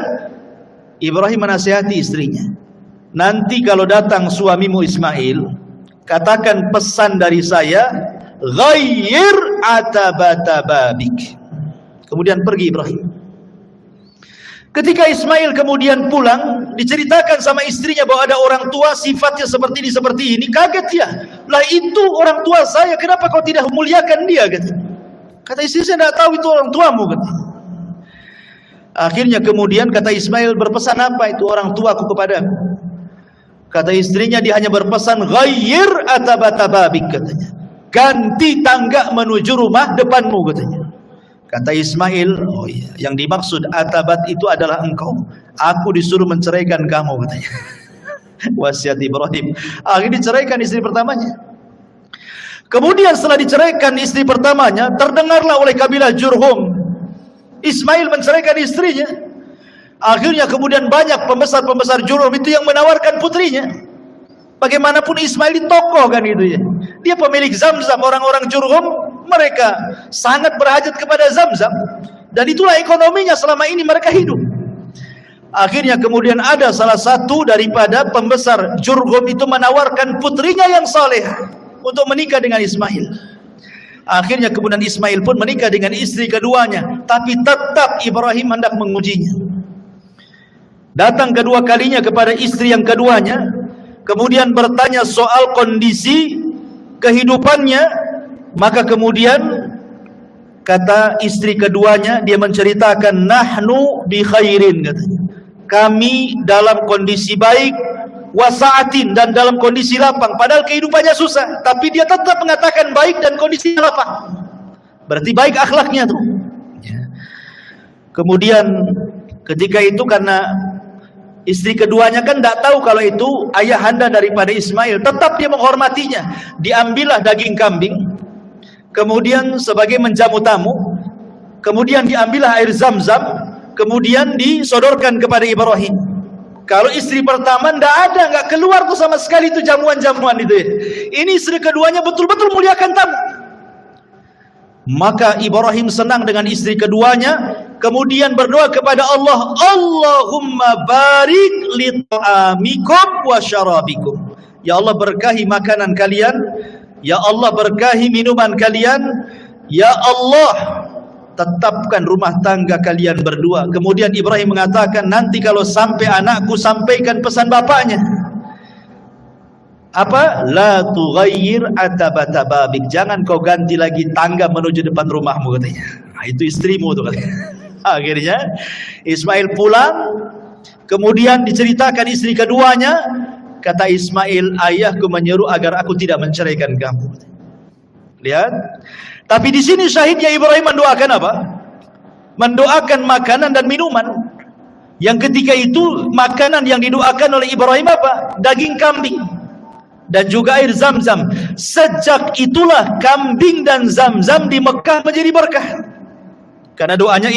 Ibrahim menasihati istrinya, nanti kalau datang suamimu Ismail, katakan pesan dari saya, ghayyir atabata babik. Kemudian pergi Ibrahim. Ketika Ismail kemudian pulang, diceritakan sama istrinya bahwa ada orang tua sifatnya seperti ini. Kaget dia, lah itu orang tua saya, kenapa kau tidak memuliakan dia? Kata istri, saya tidak tahu itu orang tuamu. Akhirnya kemudian kata Ismail, berpesan apa itu orang tuaku kepadamu? Kata istrinya, dia hanya berpesan, ghayyir atabata babik, katanya, ganti tangga menuju rumah depanmu, katanya. Kata Ismail, oh iya, yang dimaksud atabat itu adalah engkau, aku disuruh menceraikan kamu, katanya. Wasiat Ibrahim. Akhirnya diceraikan istri pertamanya. Kemudian setelah diceraikan istri pertamanya, terdengarlah oleh kabilah Jurhum, Ismail menceraikan istrinya. Akhirnya kemudian banyak pembesar-pembesar Jurhum itu yang menawarkan putrinya. Bagaimanapun Ismail tokoh kan gitu ya. Dia pemilik Zamzam, orang-orang Jurhum mereka sangat berhajat kepada Zamzam, dan itulah ekonominya selama ini mereka hidup. Akhirnya kemudian ada salah satu daripada pembesar Jurhum itu menawarkan putrinya yang saleh untuk menikah dengan Ismail. Akhirnya kemudian Ismail pun menikah dengan istri keduanya, tapi tetap Ibrahim hendak mengujinya. Datang kedua kalinya kepada istri yang keduanya, kemudian bertanya soal kondisi kehidupannya. Maka kemudian kata istri keduanya, dia menceritakan, nahnu bi khairin, katanya, kami dalam kondisi baik, wasaatin, dan dalam kondisi lapang. Padahal kehidupannya susah, tapi dia tetap mengatakan baik dan kondisinya lapang. Berarti baik akhlaknya tuh. Kemudian ketika itu, karena istri keduanya kan tidak tahu kalau itu ayahanda daripada Ismail, tetap dia menghormatinya. Diambillah daging kambing, kemudian sebagai menjamu tamu, kemudian diambillah air Zamzam, kemudian disodorkan kepada Ibrahim. Kalau istri pertama nggak keluar tuh sama sekali itu jamuan-jamuan itu ya. Ini istri keduanya betul-betul muliakan tamu. Maka Ibrahim senang dengan istri keduanya, kemudian berdoa kepada Allah, Allahumma barik li ta'amikum wa syarabikum. Ya Allah, berkahi makanan kalian, ya Allah berkahi minuman kalian, ya Allah tetapkan rumah tangga kalian berdua. Kemudian Ibrahim mengatakan, nanti kalau sampai anakku, sampaikan pesan bapaknya. Apa? La tughayyir atabata babik. Jangan kau ganti lagi tangga menuju depan rumahmu, katanya. Nah, itu istrimu tuh, katanya. Akhirnya Ismail pulang, kemudian diceritakan istri keduanya. Kata Ismail, ayahku menyuruh agar aku tidak menceraikan kamu. Lihat. Tapi di sini syahidnya Ibrahim mendoakan apa? Mendoakan makanan dan minuman. Yang ketika itu makanan yang didoakan oleh Ibrahim apa? Daging kambing dan juga air Zamzam. Sejak itulah kambing dan Zamzam di Mekah menjadi berkah, karena doanya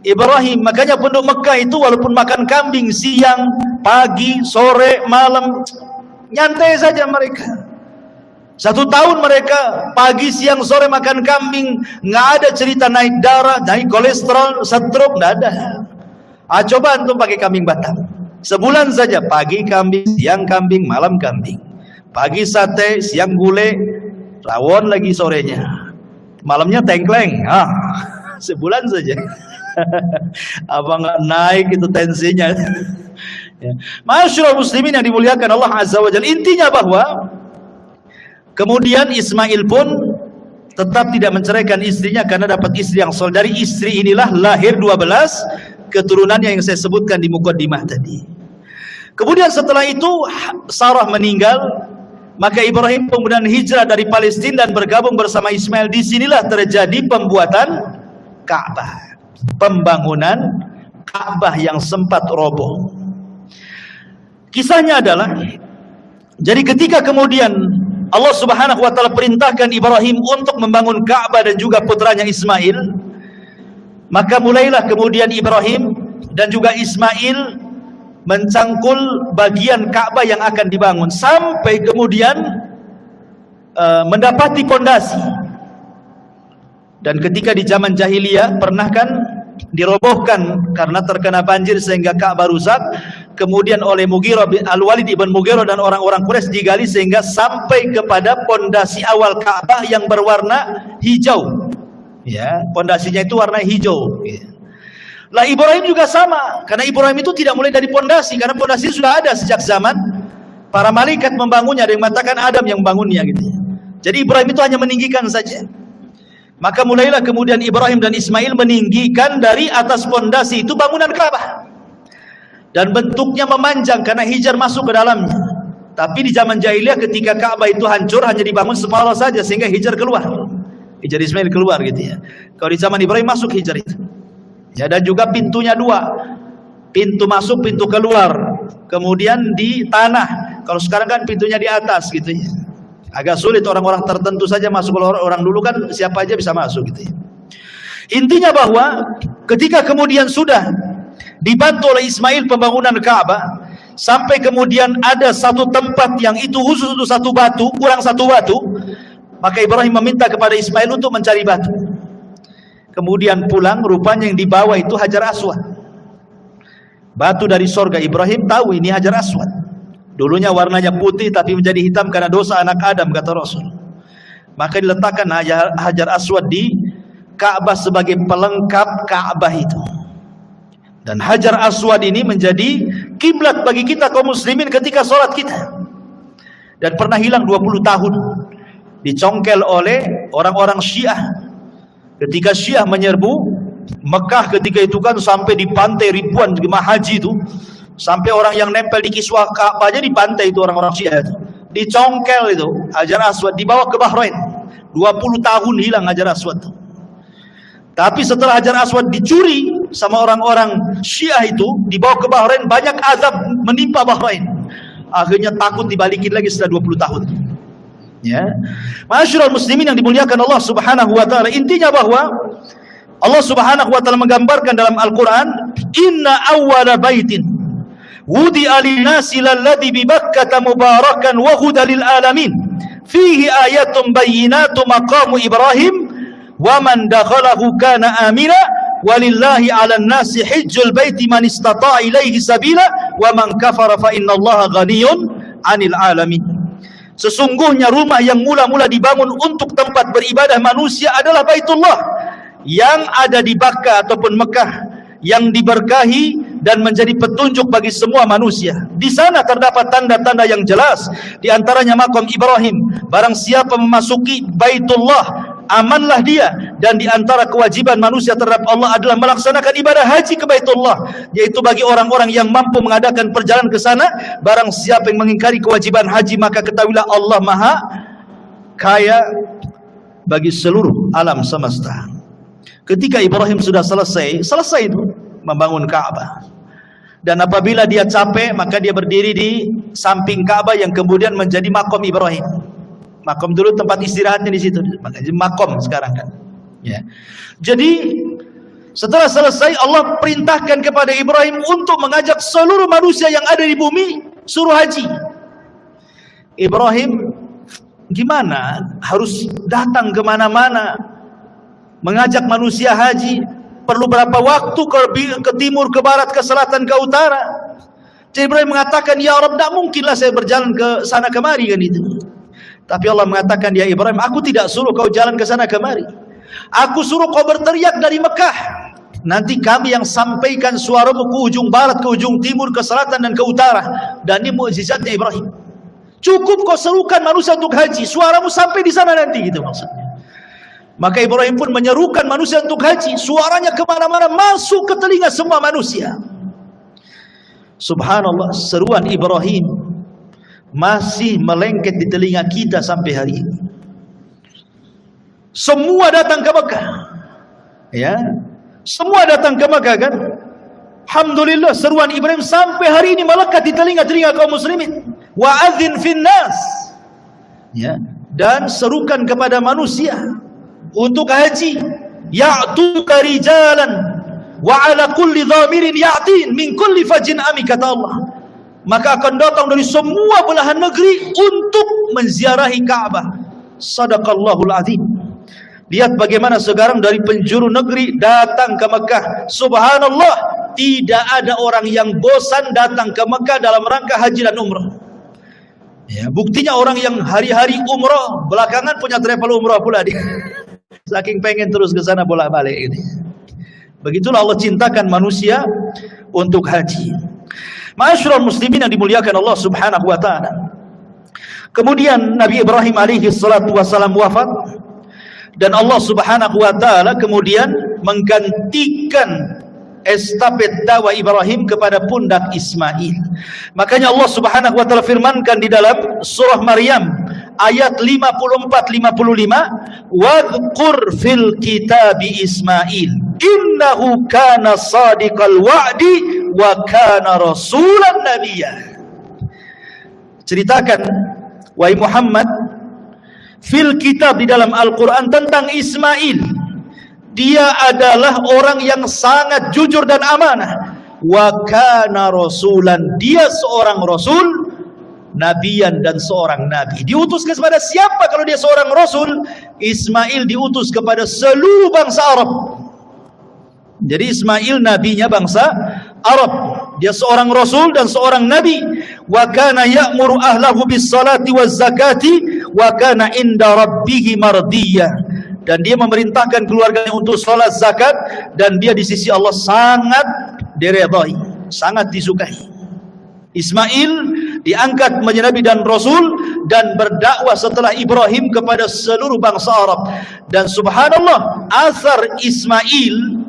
Ibrahim. Makanya penduduk Mekah itu walaupun makan kambing siang, pagi, sore, malam, nyantai saja mereka. 1 tahun mereka pagi, siang, sore makan kambing, nggak ada cerita naik darah, naik kolesterol, stroke, nggak ada. Coba antum pakai kambing Batam, sebulan saja pagi kambing, siang kambing, malam kambing, pagi sate, siang gulai, rawon lagi sorenya, malamnya tengkleng. Sebulan saja. Apa nggak naik itu tensinya? Ya. Masyaallah muslimin yang dimuliakan Allah Azza wa Jalla. Intinya bahwa kemudian Ismail pun tetap tidak menceraikan istrinya karena dapat istri yang soleh. Dari istri inilah lahir 12 keturunannya yang saya sebutkan di mukaddimah tadi. Kemudian setelah itu Sarah meninggal, maka Ibrahim kemudian hijrah dari Palestina dan bergabung bersama Ismail. Disinilah terjadi pembuatan Ka'bah, pembangunan Ka'bah yang sempat roboh. Kisahnya adalah, jadi ketika kemudian Allah Subhanahu wa taala perintahkan Ibrahim untuk membangun Ka'bah dan juga putranya Ismail, maka mulailah kemudian Ibrahim dan juga Ismail mencangkul bagian Ka'bah yang akan dibangun sampai kemudian mendapati pondasi. Dan ketika di zaman jahiliyah pernah kan dirobohkan karena terkena banjir sehingga Ka'bah rusak. Kemudian oleh Al-Walid ibn Mughirah dan orang-orang Quraisy digali sehingga sampai kepada pondasi awal Ka'bah yang berwarna hijau. Ya, pondasinya itu warna hijau. Ya. Lah Ibrahim juga sama, karena Ibrahim itu tidak mulai dari pondasi, karena pondasi sudah ada sejak zaman para malaikat membangunnya. Ada yang mengatakan Adam yang membangunnya gitu. Jadi Ibrahim itu hanya meninggikan saja. Maka mulailah kemudian Ibrahim dan Ismail meninggikan dari atas pondasi itu bangunan Ka'bah. Dan bentuknya memanjang karena Hijar masuk ke dalamnya. Tapi di zaman jahiliyah ketika Ka'bah itu hancur hanya dibangun separuh saja sehingga Hijar keluar. Hijar Ismail keluar gitu ya. Kalau di zaman Ibrahim masuk Hijar itu. Ya, dan juga pintunya 2. Pintu masuk, pintu keluar. Kemudian di tanah. Kalau sekarang kan pintunya di atas gitu ya. Agak sulit, orang-orang tertentu saja masuk. Kalau orang dulu kan siapa aja bisa masuk gitu ya. Intinya bahwa ketika kemudian sudah dibantu oleh Ismail pembangunan Ka'bah, sampai kemudian ada satu tempat yang itu khusus untuk satu batu, kurang satu batu, maka Ibrahim meminta kepada Ismail untuk mencari batu. Kemudian pulang, rupanya yang dibawa itu Hajar Aswad, batu dari sorga. Ibrahim tahu ini Hajar Aswad, dulunya warnanya putih tapi menjadi hitam karena dosa anak Adam, kata Rasul. Maka diletakkan Hajar Aswad di Ka'bah sebagai pelengkap Ka'bah itu. Dan Hajar Aswad ini menjadi kiblat bagi kita kaum muslimin ketika sholat kita. Dan pernah hilang 20 tahun, dicongkel oleh orang-orang Syiah. Ketika Syiah menyerbu Mekah ketika itu kan, sampai di pantai ribuan jemaah haji itu, sampai orang yang nempel di kiswah Ka'bahnya di pantai itu, orang-orang Syiah itu dicongkel itu Hajar Aswad, dibawa ke Bahrain. 20 tahun hilang Hajar Aswad itu. Tapi setelah Hajar Aswad dicuri sama orang-orang Syiah itu, dibawa ke Bahrain, banyak azab menimpa Bahrain. Akhirnya takut dibalikin lagi setelah 20 tahun. Ya, Ma'asyiral muslimin yang dimuliakan Allah Subhanahu wa taala, intinya bahwa Allah Subhanahu wa taala menggambarkan dalam Al-Qur'an, inna awwala baitin wudi'a lin-nasi lalladzi bi Bakkah mubarakan wa hudan lil alamin fihi ayatun bayyinatun maqamu Ibrahim wa man dakhalahu kana amina walillahi 'alan nasi hajjul baiti man istata'a ilaihi sabila wa man kafara fa innallaha ghaniyyun 'anil 'alamin. Sesungguhnya rumah yang mula-mula dibangun untuk tempat beribadah manusia adalah Baitullah yang ada di Bakkah ataupun Mekah, yang diberkahi dan menjadi petunjuk bagi semua manusia. Di sana terdapat tanda-tanda yang jelas, di antaranya maqam Ibrahim. Barang siapa memasuki Baitullah, amanlah dia. Dan di antara kewajiban manusia terhadap Allah adalah melaksanakan ibadah haji ke Baitullah, yaitu bagi orang-orang yang mampu mengadakan perjalanan ke sana. Barang siapa yang mengingkari kewajiban haji, maka ketahuilah Allah Maha Kaya bagi seluruh alam semesta. Ketika Ibrahim sudah selesai itu membangun Ka'bah, dan apabila dia capek, maka dia berdiri di samping Ka'bah yang kemudian menjadi makom Ibrahim. Makom dulu tempat istirahatnya di situ, makanya makom sekarang kan. Ya. Jadi setelah selesai, Allah perintahkan kepada Ibrahim untuk mengajak seluruh manusia yang ada di bumi suruh haji. Ibrahim gimana? Harus datang kemana-mana mengajak manusia haji. Perlu berapa waktu ke timur, ke barat, ke selatan, ke utara. Jadi Ibrahim mengatakan, ya Rabb, tidak mungkinlah saya berjalan ke sana kemari kan itu. Tapi Allah mengatakan, ya Ibrahim, aku tidak suruh kau jalan ke sana kemari. Aku suruh kau berteriak dari Mekah. Nanti kami yang sampaikan suaramu ke ujung barat, ke ujung timur, ke selatan dan ke utara. Dan ini mukjizatnya Ibrahim. Cukup kau serukan manusia untuk haji, suaramu sampai di sana nanti, gitu maksudnya. Maka Ibrahim pun menyerukan manusia untuk haji, suaranya kemana-mana, masuk ke telinga semua manusia. Subhanallah, seruan Ibrahim masih melengket di telinga kita sampai hari ini. Semua datang ke Mekah, ya, semua datang ke Mekah kan. Alhamdulillah, seruan Ibrahim sampai hari ini melekat di telinga-telinga kaum muslimin. Wa adzin finnas, ya, dan serukan kepada manusia untuk haji, ya'tuka rijalan wa ala kulli dhamirin ya'tin min kulli fajin ami, kata Allah. Maka akan datang dari semua belahan negeri untuk menziarahi Ka'bah. Sadaqallahul azim. Lihat bagaimana sekarang dari penjuru negeri datang ke Mekah. Subhanallah, tidak ada orang yang bosan datang ke Mekah dalam rangka haji dan umrah. Ya, buktinya orang yang hari-hari umrah belakangan punya travel umrah pula dia. Saking pengen terus ke sana bolak-balik ini. Begitulah Allah cintakan manusia untuk haji. Ma'asyiral muslimin yang dimuliakan Allah Subhanahu wa taala. Kemudian Nabi Ibrahim alaihi salatu wasalam wafat, dan Allah Subhanahu wa taala kemudian menggantikan estafet dakwah Ibrahim kepada pundak Ismail. Makanya Allah Subhanahu wa taala firmankan di dalam surah Maryam ayat 54-55, wadhkur fil kitabi Ismail innahu kana sadiqal wa'di wa kana rasulan nabiyya. Ceritakan wahai Muhammad fil kitab, di dalam Al-Quran, tentang Ismail. Dia adalah orang yang sangat jujur dan amanah, wa kana rasulan, dia seorang rasul, nabiyan, dan seorang nabi. Diutus kepada siapa kalau dia seorang rasul? Ismail diutus kepada seluruh bangsa Arab. Jadi Ismail nabinya bangsa Arab. Dia seorang rasul dan seorang nabi. Wa kana ya'muru ahlahu bis salati waz zakati wa kana inda rabbih mardiyya. Dan dia memerintahkan keluarganya untuk salat, zakat, dan dia di sisi Allah sangat diridhai, sangat disukai. Ismail diangkat menjadi nabi dan rasul dan berdakwah setelah Ibrahim kepada seluruh bangsa Arab. Dan subhanallah, asar Ismail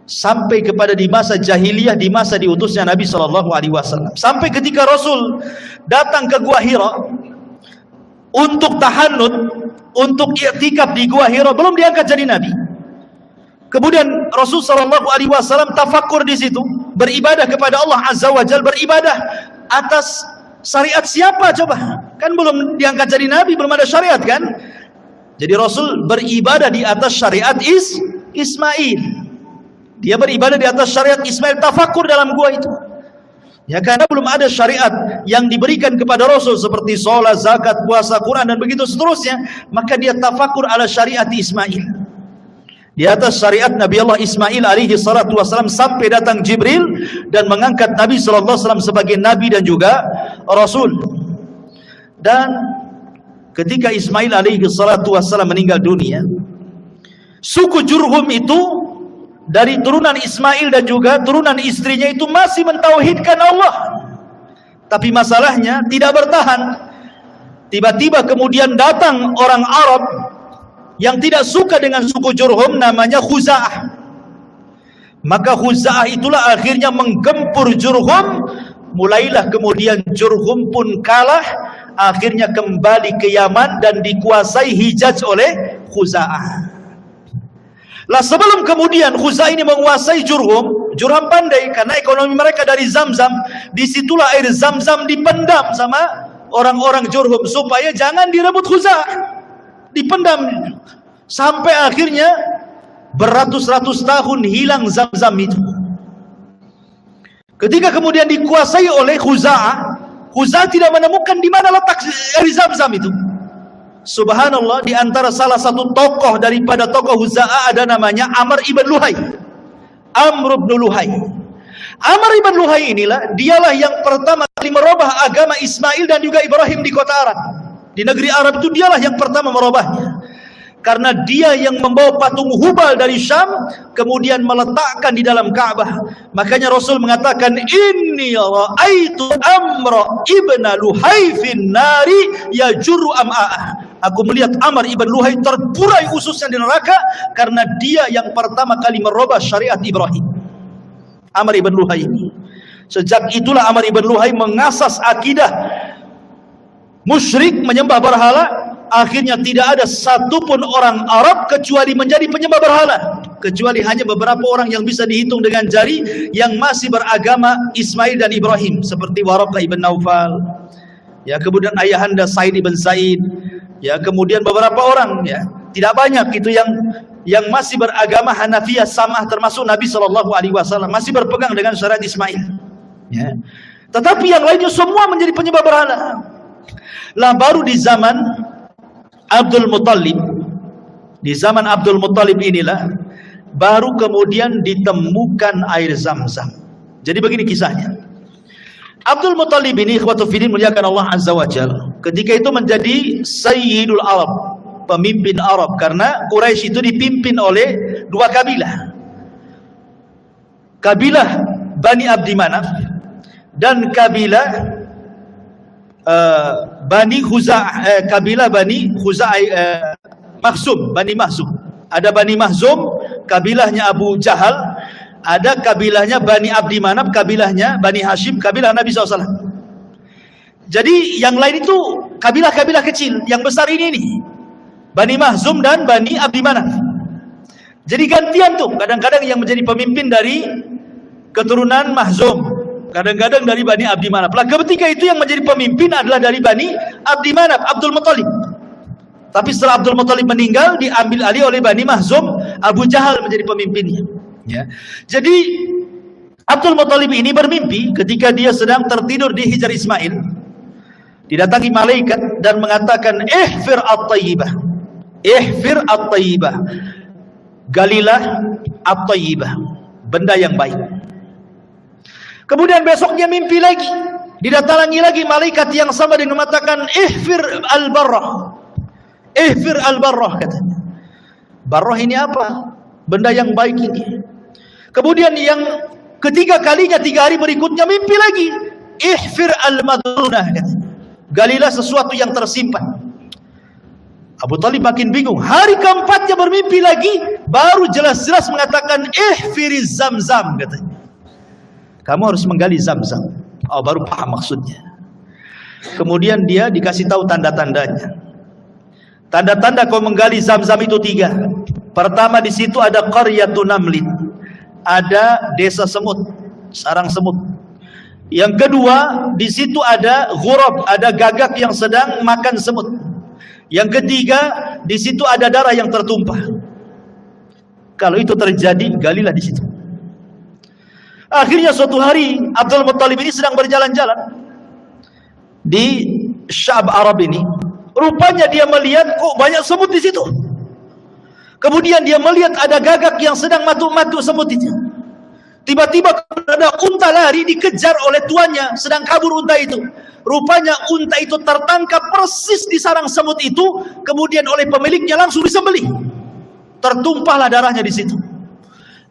sampai kepada di masa jahiliyah, di masa diutusnya Nabi SAW. Sampai ketika Rasul datang ke Gua Hira untuk tahannut, untuk i'tikaf di Gua Hira, belum diangkat jadi Nabi. Kemudian Rasul SAW tafakkur di situ, beribadah kepada Allah Azza wa Jalla, beribadah atas syariat siapa coba? Kan belum diangkat jadi Nabi, belum ada syariat kan? Jadi Rasul beribadah di atas syariat Ismail. Dia beribadah di atas syariat Ismail, tafakur dalam gua itu. Ya, karena belum ada syariat yang diberikan kepada Rasul seperti sholat, zakat, puasa, Quran, dan begitu seterusnya. Maka dia tafakur ala syariat Ismail. Di atas syariat Nabi Allah Ismail alaihi salatu wassalam, sampai datang Jibril dan mengangkat Nabi sallallahu alaihi wasallam sebagai Nabi dan juga Rasul. Dan ketika Ismail alaihi salatu wassalam meninggal dunia, suku Jurhum itu dari turunan Ismail dan juga turunan istrinya itu masih mentauhidkan Allah. Tapi masalahnya tidak bertahan. Tiba-tiba kemudian datang orang Arab yang tidak suka dengan suku Jurhum, namanya Khuza'ah. Maka Khuza'ah itulah akhirnya menggempur Jurhum. Mulailah kemudian Jurhum pun kalah, akhirnya kembali ke Yaman dan dikuasai Hijaz oleh Khuza'ah. Lah sebelum kemudian Khuza'ah ini menguasai Jurhum, Jurhum pandai karena ekonomi mereka dari Zamzam. Disitulah air Zamzam dipendam sama orang-orang Jurhum supaya jangan direbut Khuza'ah, dipendam sampai akhirnya beratus-ratus tahun hilang Zamzam itu. Ketika kemudian dikuasai oleh Khuza'ah, Khuza'ah tidak menemukan di mana letak air Zamzam itu. Subhanallah, di antara salah satu tokoh daripada tokoh Khuza'ah ada namanya Amr ibn Luhai. Amr ibn Luhai. Amr ibn Luhai inilah, dialah yang pertama kali merubah agama Ismail dan juga Ibrahim di kota Arab. Di negeri Arab itu dialah yang pertama merubahnya. Karena dia yang membawa patung Hubal dari Syam, kemudian meletakkan di dalam Ka'bah. Makanya Rasul mengatakan, inni ra'aitu Amr ibn Luhai fin nari yajurru am'a'ah. Aku melihat Amr ibn Luhai terburai ususnya di neraka karena dia yang pertama kali merubah syariat Ibrahim. Amr ibn Luhai ini. Sejak itulah Amr ibn Luhai mengasas akidah musyrik, menyembah berhala. Akhirnya tidak ada satupun orang Arab kecuali menjadi penyembah berhala, kecuali hanya beberapa orang yang bisa dihitung dengan jari yang masih beragama Ismail dan Ibrahim, seperti Waraqah ibn Naufal, ya, kemudian ayahanda Said ibn Zaid, ya, kemudian beberapa orang, ya, tidak banyak itu yang masih beragama Hanafiyah samah, termasuk Nabi SAW masih berpegang dengan syariat Ismail, ya. Tetapi yang lainnya semua menjadi penyembah berhala. Lah baru di zaman Abdul Muttalib, di zaman Abdul Muttalib inilah baru kemudian ditemukan air Zamzam. Jadi begini kisahnya. Abdul Muttalib ini, ikhwatu fillah, muliakan Allah Azza wa Jalla, ketika itu menjadi Sayyidul Arab, pemimpin Arab, karena Quraisy itu dipimpin oleh dua kabilah. Kabilah Bani Abdi Manaf dan kabilah Bani Khuza'ah, kabilah Bani Khuza'ah, Makhzum, Bani Makhzum. Ada Bani Makhzum, kabilahnya Abu Jahal. Ada kabilahnya Bani Abdi Manaf, kabilahnya Bani Hashim, kabilah Nabi SAW. Jadi yang lain itu kabilah-kabilah kecil. Yang besar ini Bani Makhzum dan Bani Abdi Manaf. Jadi gantian tuh, kadang-kadang yang menjadi pemimpin dari keturunan Makhzum, kadang-kadang dari Bani Abdi Manaf. Lah ketika itu yang menjadi pemimpin adalah dari Bani Abdi Manaf, Abdul Muttalib. Tapi setelah Abdul Muttalib meninggal, diambil alih oleh Bani Makhzum, Abu Jahal menjadi pemimpinnya, ya. Jadi Abdul Muttalib ini bermimpi ketika dia sedang tertidur di Hijr Ismail. Didatangi malaikat dan mengatakan, ihfir at-tayyibah, ihfir at-tayyibah, galilah at-tayyibah, benda yang baik. Kemudian besoknya mimpi lagi, didatangi lagi malaikat yang sama dan mengatakan, ihfir al-barrah, ihfir al-barrah, katanya. Barrah ini apa? Benda yang baik ini. Kemudian yang ketiga kalinya, 3 hari berikutnya mimpi lagi, ihfir al-madrunah, katanya. Galilah sesuatu yang tersimpan. Abu Talib makin bingung. Hari keempatnya bermimpi lagi, baru jelas-jelas mengatakan, ihfiriz Zamzam, katanya. Kamu harus menggali Zamzam. Oh, baru paham maksudnya. Kemudian dia dikasih tahu tanda-tandanya. Tanda-tanda kau menggali Zamzam itu 3. Pertama, di situ ada qaryatun namlin, ada desa semut, sarang semut. Yang kedua, di situ ada ghurab, ada gagak yang sedang makan semut. Yang ketiga, di situ ada darah yang tertumpah. Kalau itu terjadi, galilah di situ. Akhirnya suatu hari Abdul Muttalib ini sedang berjalan-jalan di Sya'b Arab ini. Rupanya dia melihat kok banyak semut di situ. Kemudian dia melihat ada gagak yang sedang matuk-matuk semut itu. Tiba-tiba ada unta lari dikejar oleh tuannya, sedang kabur unta itu. Rupanya unta itu tertangkap persis di sarang semut itu, kemudian oleh pemiliknya langsung disembelih. Tertumpahlah darahnya di situ.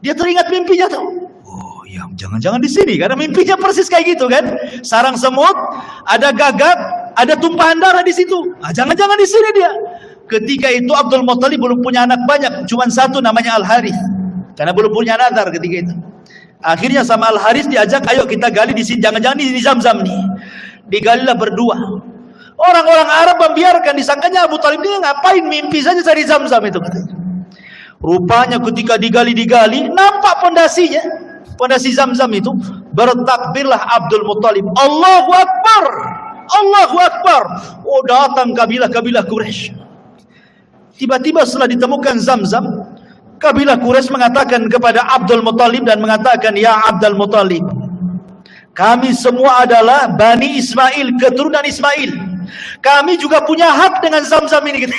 Dia teringat mimpinya tuh. Oh, ya jangan-jangan di sini, karena mimpinya persis kayak gitu kan. Sarang semut, ada gagak, ada tumpahan darah di situ. Ah, jangan-jangan di sini dia. Ketika itu Abdul Muttalib belum punya anak banyak, cuma satu namanya Al-Harith. Karena belum punya nadar ketika itu. Akhirnya sama Al-Harith diajak, ayo kita gali di sini, jangan-jangan di Zamzam nih. Digalilah berdua. Orang-orang Arab membiarkan, disangkanya Abu Talib ini ngapain, mimpi saja cari Zamzam itu. Rupanya ketika digali-digali, nampak pondasinya, pondasi Zamzam itu. Bertakbirlah Abdul Muttalib, Allahu Akbar, Allahu Akbar. Oh, datang kabilah-kabilah Quraisy. Tiba-tiba setelah ditemukan Zamzam, kabilah Quraisy mengatakan kepada Abdul Muttalib dan mengatakan, ya Abdul Muttalib, kami semua adalah Bani Ismail, keturunan Ismail. Kami juga punya hak dengan Zamzam ini.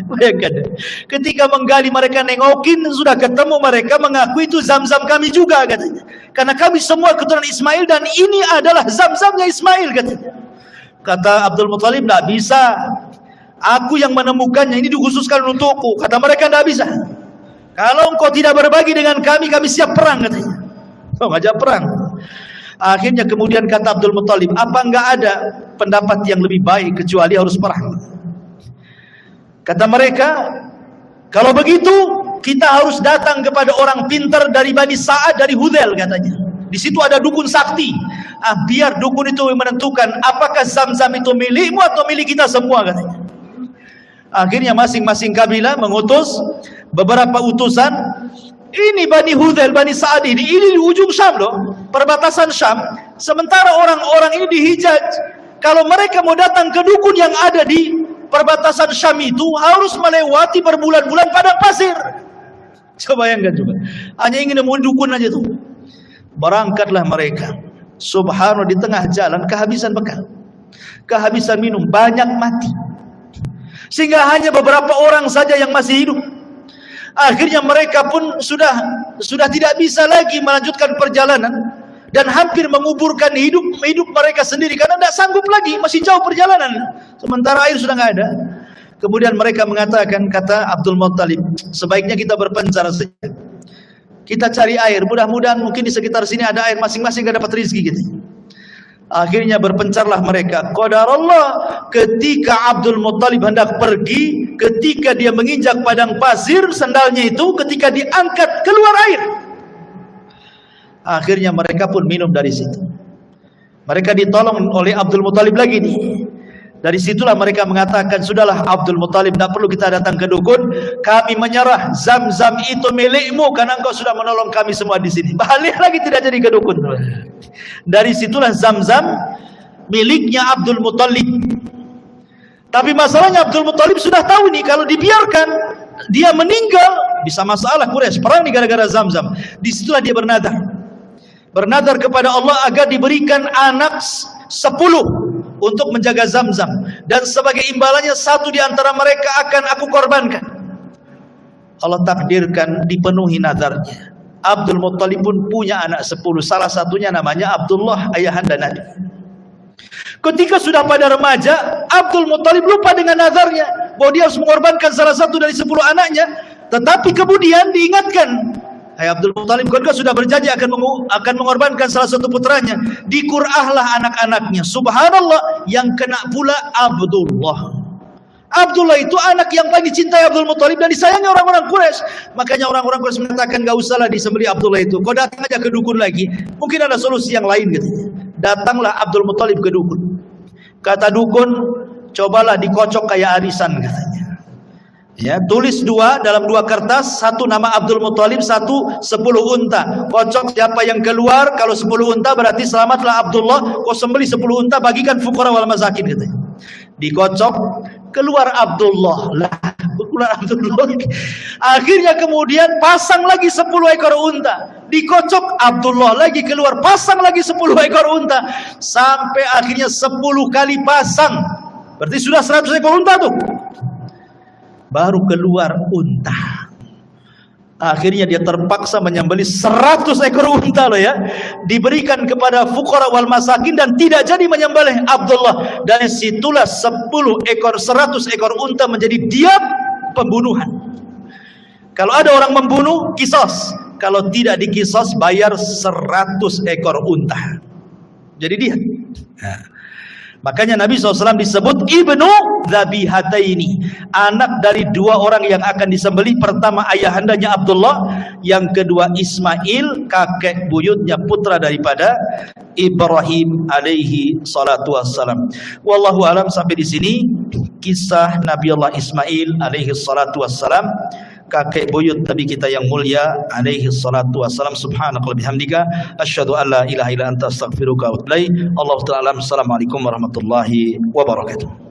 Bayangkan, ketika menggali mereka nengokin, sudah ketemu mereka mengaku itu Zamzam kami juga, katanya. Karena kami semua keturunan Ismail dan ini adalah Zamzamnya Ismail, katanya. Kata Abdul Muttalib, tidak bisa. Aku yang menemukannya, ini dikhususkan untukku. Kata mereka, tidak bisa. Kalau engkau tidak berbagi dengan kami, kami siap perang, katanya. Oh, ngajak perang. Akhirnya kemudian kata Abdul Muttalib, apa enggak ada pendapat yang lebih baik kecuali harus perang? Kata mereka, kalau begitu kita harus datang kepada orang pintar dari Bani Sa'ad, dari Hudzail, katanya. Di situ ada dukun sakti. Biar dukun itu menentukan apakah Zamzam itu milikmu atau milik kita semua, katanya. Akhirnya masing-masing kabilah mengutus beberapa utusan. Ini Bani Hudzail, Bani Sa'ad ini di ujung Syam loh, perbatasan Syam. Sementara orang-orang ini di Hijaz. Kalau mereka mau datang ke dukun yang ada di perbatasan Syam itu, harus melewati berbulan-bulan padang pasir. Coba bayangkan juga. Hanya ingin nemuin dukun aja tuh. Berangkatlah mereka. Subhanallah, di tengah jalan kehabisan bekal, kehabisan minum, banyak mati. Sehingga hanya beberapa orang saja yang masih hidup. Akhirnya mereka pun sudah tidak bisa lagi melanjutkan perjalanan dan hampir menguburkan hidup mereka sendiri karena tidak sanggup lagi, masih jauh perjalanan. Sementara air sudah nggak ada. Kemudian mereka mengatakan, kata Abdul Muttalib, sebaiknya kita berpencar saja. Kita cari air, mudah-mudahan mungkin di sekitar sini ada air, masing-masing gak dapat rezeki gitu. Akhirnya berpencarlah mereka. Qadarullah, ketika Abdul Muttalib hendak pergi, ketika dia menginjak padang pasir, sandalnya itu ketika diangkat keluar air. Akhirnya mereka pun minum dari situ. Mereka ditolong oleh Abdul Muttalib lagi nih. Dari situlah mereka mengatakan, sudahlah Abdul Muttalib, tidak perlu kita datang ke dukun, kami menyerah, Zamzam itu milikmu karena engkau sudah menolong kami semua di sini. Balik lagi, tidak jadi ke dukun. Dari situlah Zamzam miliknya Abdul Muttalib. Tapi masalahnya Abdul Muttalib sudah tahu nih, kalau dibiarkan dia meninggal bisa masalah Quraisy, perang nih gara-gara Zamzam. Disitulah dia bernadar. bernadar kepada Allah agar diberikan anak 10 untuk menjaga Zamzam, dan sebagai imbalannya 1 di antara mereka akan aku korbankan. Allah takdirkan dipenuhi nadarnya. Abdul Muttalib pun punya anak 10, salah satunya namanya Abdullah, ayahanda Nabi. Ketika sudah pada remaja, Abdul Muttalib lupa dengan nadarnya bahwa dia harus mengorbankan salah satu dari 10 anaknya. Tetapi kemudian diingatkan, hai Abdul Muttalib, kau sudah berjanji akan mengorbankan salah satu putranya. Dikurahlah anak-anaknya. Subhanallah, yang kena pula Abdullah. Abdullah itu anak yang paling dicintai Abdul Muttalib dan disayangi orang-orang Quraisy. Makanya orang-orang Quraisy mengatakan, gak usahlah disembelih Abdullah itu, kau datang aja ke dukun lagi, mungkin ada solusi yang lain katanya. Datanglah Abdul Muttalib ke dukun. Kata dukun, cobalah dikocok kayak arisan katanya. Ya, tulis 2 dalam 2 kertas, 1 nama Abdul Muttalib, 1 10 unta. Kocok siapa yang keluar, kalau 10 unta berarti selamatlah Abdullah. Kau sembelih 10 unta, bagikan fuqara wal masakin katanya. Dikocok, keluar Abdullah. Lah, keluar Abdullah. Akhirnya kemudian pasang lagi 10 ekor unta. Dikocok, Abdullah lagi keluar, pasang lagi 10 ekor unta. Sampai akhirnya 10 kali pasang. Berarti sudah 100 ekor unta tuh. Baru keluar unta. Akhirnya dia terpaksa menyembelih 100 ekor unta loh ya. Diberikan kepada fuqara wal masakin dan tidak jadi menyembelih Abdullah. Dan situlah 100 ekor unta menjadi diat pembunuhan. Kalau ada orang membunuh, kisos. Kalau tidak dikisos, bayar 100 ekor unta. Jadi diat. Nah, makanya Nabi SAW disebut Ibnu Dzabihataini, anak dari 2 orang yang akan disembelih. Pertama ayahandanya Abdullah, yang kedua Ismail, kakek buyutnya, putra daripada Ibrahim alaihi salatu wassalam. Wallahu alam. Sampai di sini kisah Nabi Allah Ismail alaihi salatu wassalam, kakek buyut Nabi kita yang mulia alaihi salatu wassalam. Subhanakallahumma bihamdika asyhadu an la ilaha illa anta astaghfiruka wa atubu ilaik. Allahu ta'ala. Assalamualaikum warahmatullahi wabarakatuh.